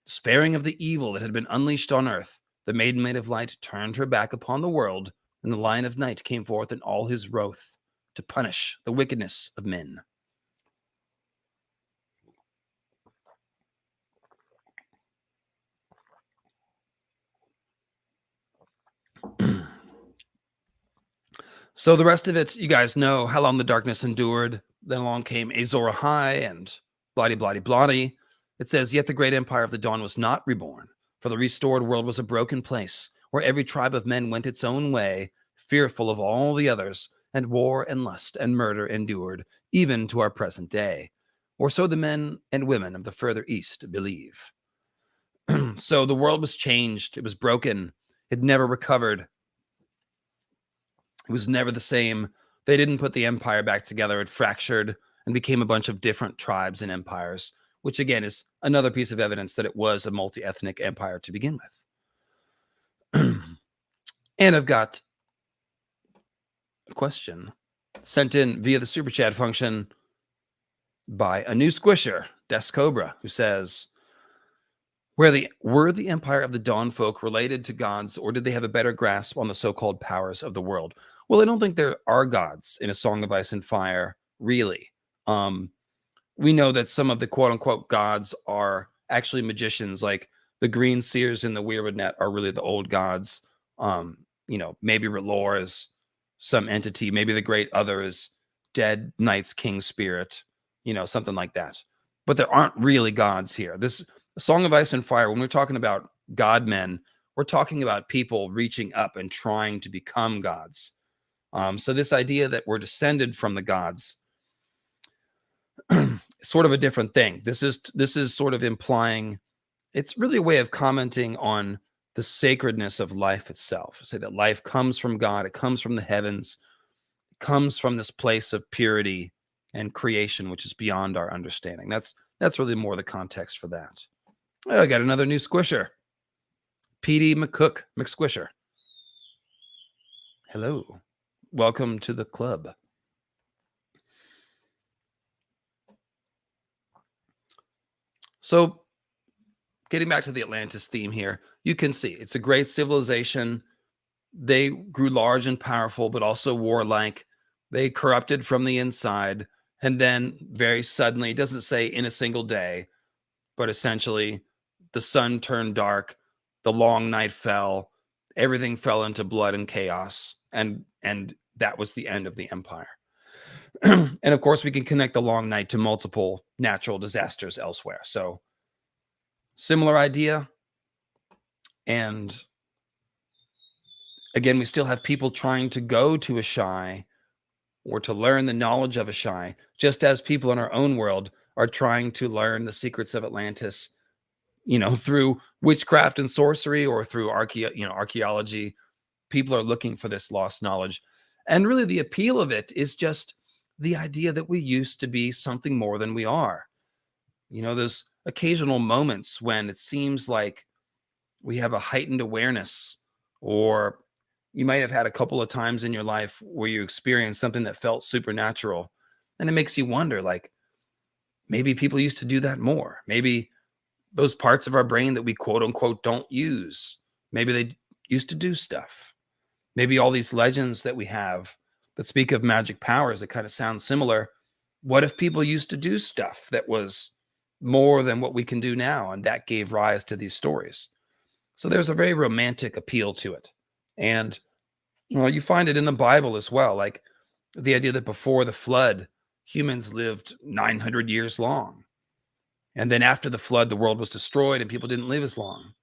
Despairing of the evil that had been unleashed on earth, the Maiden Maid of Light turned her back upon the world, and the Lion of Night came forth in all his wrath to punish the wickedness of men. So the rest of it, you guys know how long the darkness endured. Then along came ASOIAF and bloody, bloody, bloody. It says, yet the great empire of the dawn was not reborn, for the restored world was a broken place, where every tribe of men went its own way, fearful of all the others, and war and lust and murder endured, even to our present day. Or so the men and women of the further east believe. So the world was changed. It was broken. It never recovered. It was never the same. They didn't put the empire back together. It fractured and became a bunch of different tribes and empires, which again is another piece of evidence that it was a multi-ethnic empire to begin with. And I've got a question sent in via the super chat function by a new squisher, Des Cobra, who says, were the empire of the Dawn folk related to gods, or did they have a better grasp on the so-called powers of the world? Well, I don't think there are gods in A Song of Ice and Fire, really. We know that some of the quote-unquote gods are actually magicians, like the Green Seers in the Weirwood Net are really the old gods. Maybe R'hllor is some entity. Maybe the Great Other is dead Knight's King Spirit, something like that. But there aren't really gods here. This Song of Ice and Fire, when we're talking about god men, we're talking about people reaching up and trying to become gods. So this idea that we're descended from the gods, sort of a different thing. This is sort of implying, it's really a way of commenting on the sacredness of life itself. Say that life comes from God, it comes from the heavens, it comes from this place of purity and creation, which is beyond our understanding. That's really more the context for that. Oh, I got another new squisher. PD McSquisher. Hello. Welcome to the club. So, getting back to the Atlantis theme here, you can see it's a great civilization. They grew large and powerful, but also warlike. They corrupted from the inside. And then very suddenly, it doesn't say in a single day, but essentially the sun turned dark, the long night fell, everything fell into blood and chaos. And that was the end of the empire. And of course, we can connect the long night to multiple natural disasters elsewhere. So similar idea. And again, we still have people trying to go to Asshai'i or to learn the knowledge of Asshai'i, just as people in our own world are trying to learn the secrets of Atlantis, through witchcraft and sorcery or through archaeology. People are looking for this lost knowledge. And really the appeal of it is just the idea that we used to be something more than we are. Those occasional moments when it seems like we have a heightened awareness, or you might have had a couple of times in your life where you experienced something that felt supernatural, and it makes you wonder, like, maybe people used to do that more. Maybe those parts of our brain that we quote unquote don't use, maybe they used to do stuff. Maybe all these legends that we have that speak of magic powers that kind of sound similar. What if people used to do stuff that was more than what we can do now, and that gave rise to these stories? So there's a very romantic appeal to it. And you find it in the Bible as well, like the idea that before the flood, humans lived 900 years long. And then after the flood, the world was destroyed and people didn't live as long.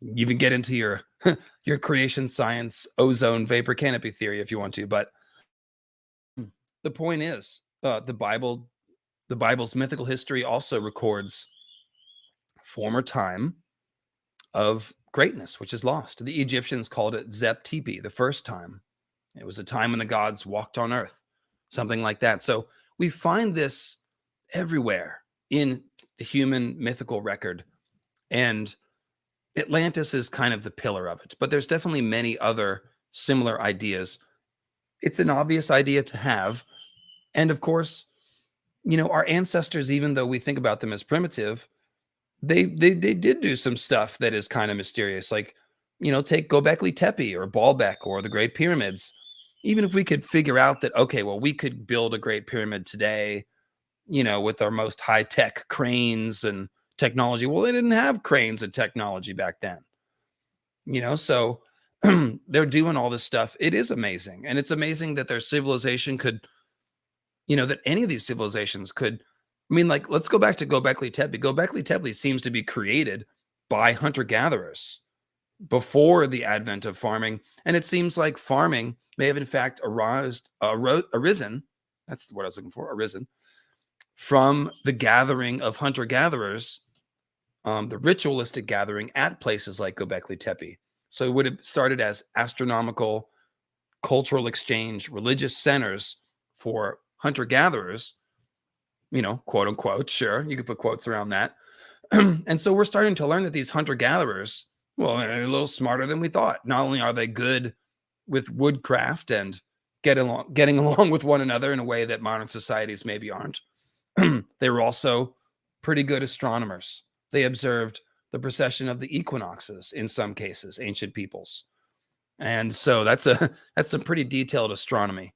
You even get into your creation science ozone vapor canopy theory if you want to. But the point is, the Bible's mythical history also records former time of greatness, which is lost. The Egyptians called it Zep Tepi, the first time. It was a time when the gods walked on earth, something like that. So we find this everywhere in the human mythical record. And Atlantis is kind of the pillar of it, but there's definitely many other similar ideas. It's an obvious idea to have. And of course, our ancestors, even though we think about them as primitive, they did do some stuff that is kind of mysterious, like, take Göbekli Tepe or Baalbek or the Great Pyramids. Even if we could figure out that, okay, well, we could build a Great Pyramid today, with our most high-tech cranes and technology. Well, they didn't have cranes and technology back then, so they're doing all this stuff. It is amazing. And it's amazing that their civilization could, that any of these civilizations could. I mean, like, let's go back to Göbekli Tepe. Göbekli Tepe seems to be created by hunter-gatherers before the advent of farming. And it seems like farming may have in fact arisen, that's the word I was looking for, arisen, from the gathering of hunter-gatherers, the ritualistic gathering at places like Göbekli Tepe. So it would have started as astronomical, cultural exchange, religious centers for hunter-gatherers, quote unquote, sure, you could put quotes around that. And so we're starting to learn that these hunter-gatherers, well, they're a little smarter than we thought. Not only are they good with woodcraft and getting along with one another in a way that modern societies maybe aren't, they were also pretty good astronomers. They observed the precession of the equinoxes in some cases, ancient peoples. And so that's some pretty detailed astronomy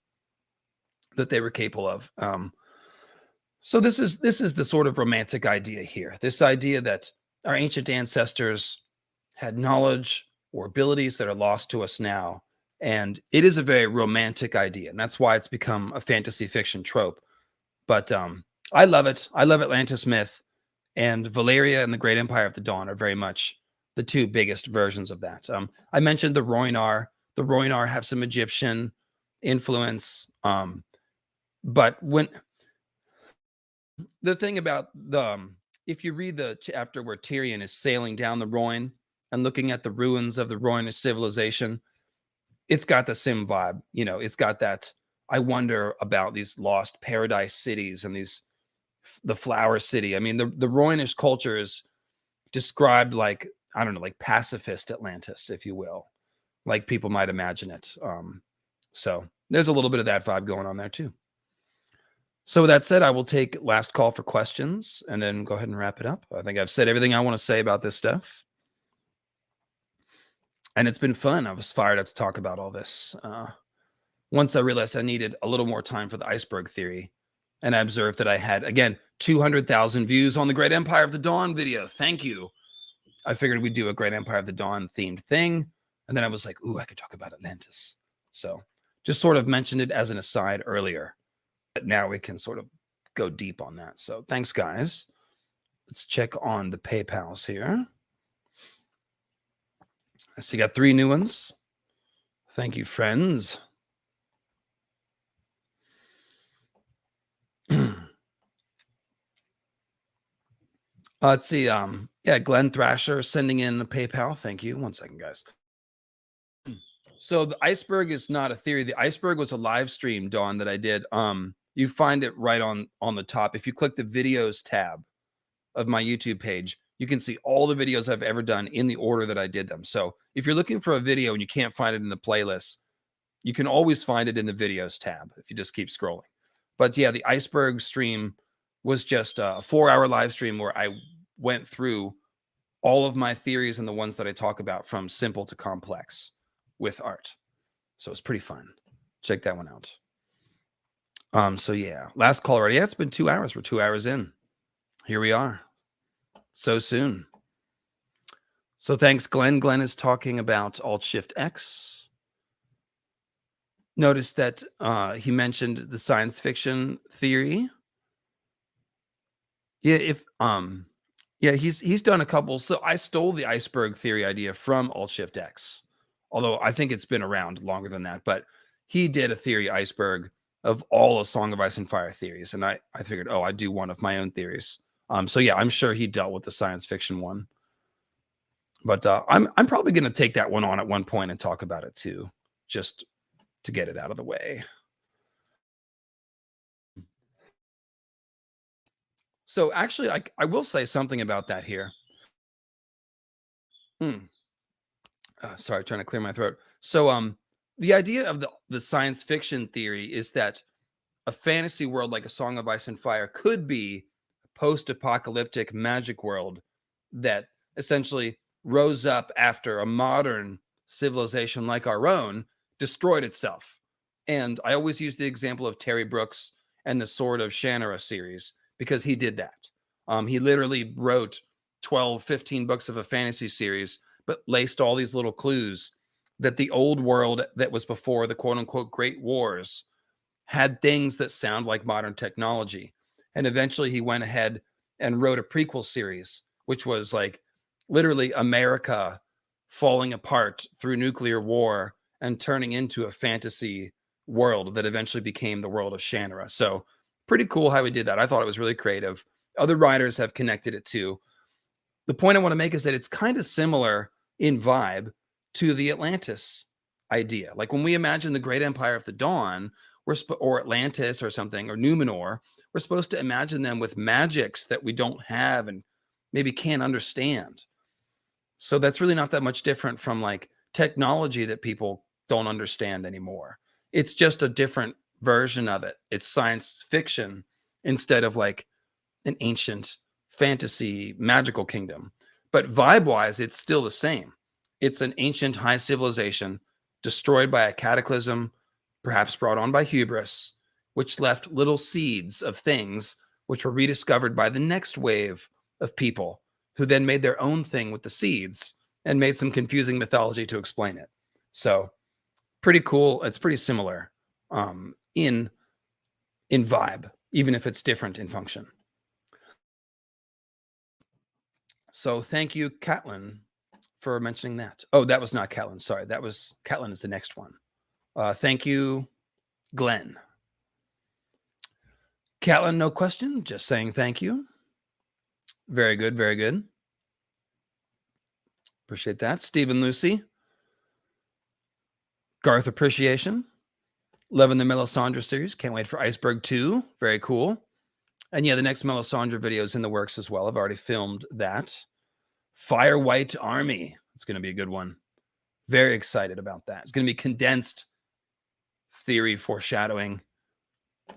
that they were capable of. So this is the sort of romantic idea here. This idea that our ancient ancestors had knowledge or abilities that are lost to us now. And it is a very romantic idea. And that's why it's become a fantasy fiction trope. But I love it. I love Atlantis myth. And Valyria and the Great Empire of the Dawn are very much the two biggest versions of that. I mentioned the Rhoynar. The Rhoynar have some Egyptian influence. But when the thing about if you read the chapter where Tyrion is sailing down the Rhoyne and looking at the ruins of the Rhoynish civilization, it's got the same vibe. It's got that, I wonder about these lost paradise cities and the flower city. I mean, the Rhoynish culture is described like, I don't know, like pacifist Atlantis, if you will, like people might imagine it. So there's a little bit of that vibe going on there too. So with that said, I will take last call for questions and then go ahead and wrap it up. I think I've said everything I want to say about this stuff. And it's been fun. I was fired up to talk about all this. Once I realized I needed a little more time for the Iceberg Theory, and I observed that I had, again, 200,000 views on the Great Empire of the Dawn video. Thank you. I figured we'd do a Great Empire of the Dawn themed thing. And then I was like, ooh, I could talk about Atlantis. So just sort of mentioned it as an aside earlier. But now we can sort of go deep on that. So thanks, guys. Let's check on the PayPals here. I see you got 3 new ones. Thank you, friends. Let's see. Yeah, Glenn Thrasher sending in a PayPal. Thank you. 1 second, guys. So the iceberg is not a theory. The iceberg was a live stream, Dawn, that I did. You find it right on the top. If you click the videos tab of my YouTube page, you can see all the videos I've ever done in the order that I did them. So if you're looking for a video and you can't find it in the playlist, you can always find it in the videos tab if you just keep scrolling. But yeah, the iceberg stream was just a 4-hour live stream where I went through all of my theories and the ones that I talk about from simple to complex with art. So it's pretty fun. Check that one out. So yeah, last call already. Yeah, it's been 2 hours. We're 2 hours in. Here we are. So soon. So thanks, Glenn. Glenn is talking about Alt-Shift-X. Notice that he mentioned the science fiction theory. Yeah, he's done a couple. So I stole the iceberg theory idea from Alt-Shift-X, although I think it's been around longer than that. But he did a theory iceberg of all of Song of Ice and Fire theories, and I figured, oh, I'd do one of my own theories. So yeah, I'm sure he dealt with the science fiction one. But I'm probably going to take that one on at one point and talk about it too, just to get it out of the way. So actually, I will say something about that here. Sorry, trying to clear my throat. So the idea of the science fiction theory is that a fantasy world like A Song of Ice and Fire could be a post-apocalyptic magic world that essentially rose up after a modern civilization like our own destroyed itself. And I always use the example of Terry Brooks and the Sword of Shannara series because he did that. He literally wrote 12, 15 books of a fantasy series, but laced all these little clues that the old world that was before the quote unquote Great Wars had things that sound like modern technology. And eventually he went ahead and wrote a prequel series, which was like literally America falling apart through nuclear war and turning into a fantasy world that eventually became the world of Shannara. So pretty cool how he did that. I thought it was really creative. Other writers have connected it too. The point I want to make is that it's kind of similar in vibe to the Atlantis idea. Like when we imagine the Great Empire of the Dawn, or Atlantis or something, or Numenor, we're supposed to imagine them with magics that we don't have and maybe can't understand. So that's really not that much different from like technology that people don't understand anymore. It's just a different version of it. It's science fiction instead of like an ancient fantasy magical kingdom. But vibe-wise, it's still the same. It's an ancient high civilization destroyed by a cataclysm, perhaps brought on by hubris, which left little seeds of things which were rediscovered by the next wave of people who then made their own thing with the seeds and made some confusing mythology to explain it. So pretty cool. It's pretty similar in vibe, even if it's different in function. So thank you, Catlin, for mentioning that. Oh, that was not Catlin. Sorry, that was Catlin is the next one. Thank you, Glenn. Catlin, no question. Just saying thank you. Very good. Very good. Appreciate that. Stephen Lucy. Garth Appreciation. Loving the Melisandre series. Can't wait for Iceberg 2. Very cool. And yeah, the next Melisandre video is in the works as well. I've already filmed that. Fire White Army. It's going to be a good one. Very excited about that. It's going to be condensed theory foreshadowing.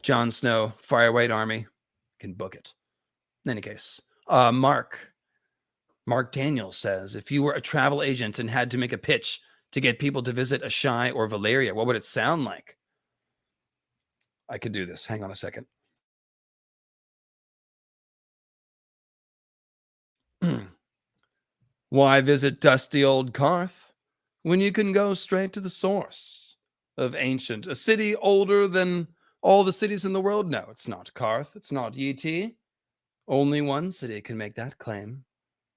Jon Snow, Fire White Army. Can book it. In any case, Mark Daniels says, if you were a travel agent and had to make a pitch to get people to visit Asshai'i or Valyria, what would it sound like? I could do this. Hang on a second. Why visit dusty old Karth when you can go straight to the source of ancient, a city older than all the cities in the world? No, it's not Karth. It's not Yiti. Only one city can make that claim.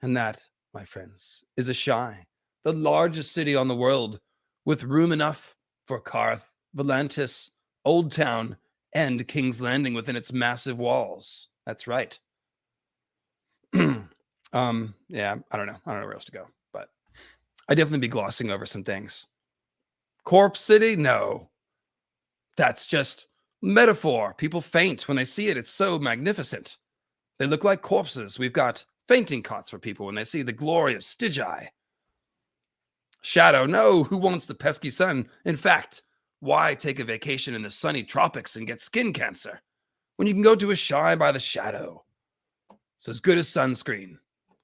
And that, my friends, is Asshai'i, the largest city on the world, with room enough for Karth, Atlantis, Old Town, and King's Landing within its massive walls. That's right. Yeah, I don't know where else to go, but I'd definitely be glossing over some things. Corpse City? No. That's just metaphor. People faint when they see it. It's so magnificent. They look like corpses. We've got fainting cots for people when they see the glory of Stygiae. Shadow? No. Who wants the pesky sun? In fact, why take a vacation in the sunny tropics and get skin cancer when you can go to Asshai'i by the shadow? It's as good as sunscreen.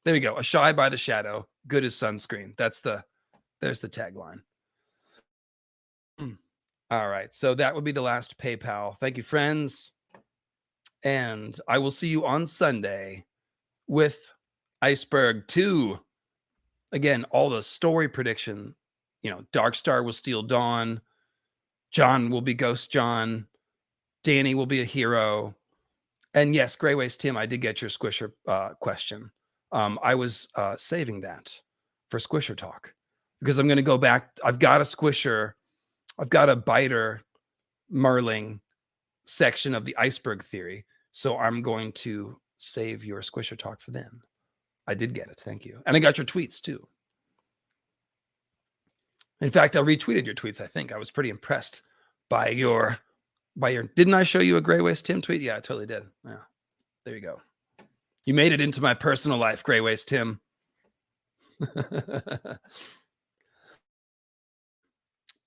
There you go. Asshai'i by the shadow. Good as sunscreen. There's the tagline. All right. So that would be the last PayPal. Thank you, friends. And I will see you on Sunday with Iceberg 2. Again, all the story prediction. Darkstar will steal Dawn. John will be Ghost John. Danny will be a hero. And yes, Grey Waste Tim, I did get your Squisher question. I was saving that for Squisher Talk because I'm going to go back. I've got a Squisher. I've got a Biter Merling section of the Iceberg Theory. So I'm going to save your Squisher Talk for then. I did get it. Thank you. And I got your tweets too. In fact, I retweeted your tweets. I think I was pretty impressed by your, didn't I show you a Grey Waste Tim tweet? Yeah, I totally did. Yeah. There you go. You made it into my personal life, Grey Waste Tim.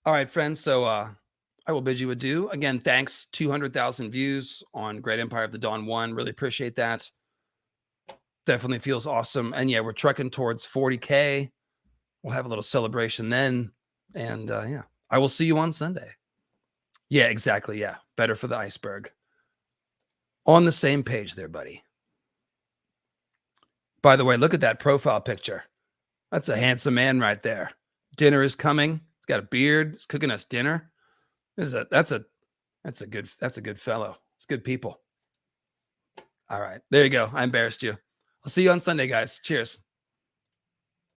All right, friends. So I will bid you adieu. Again, thanks. 200,000 views on Great Empire of the Dawn 1. Really appreciate that. Definitely feels awesome. And yeah, we're trucking towards 40K. We'll have a little celebration then. And yeah, I will see you on Sunday. Yeah, exactly. Yeah. Better for the iceberg. On the same page there, buddy. By the way, look at that profile picture. That's a handsome man right there. Dinner is coming. He's got a beard. He's cooking us dinner. And That's a good fellow. It's good people. All right. There you go. I embarrassed you. I'll see you on Sunday, guys. Cheers.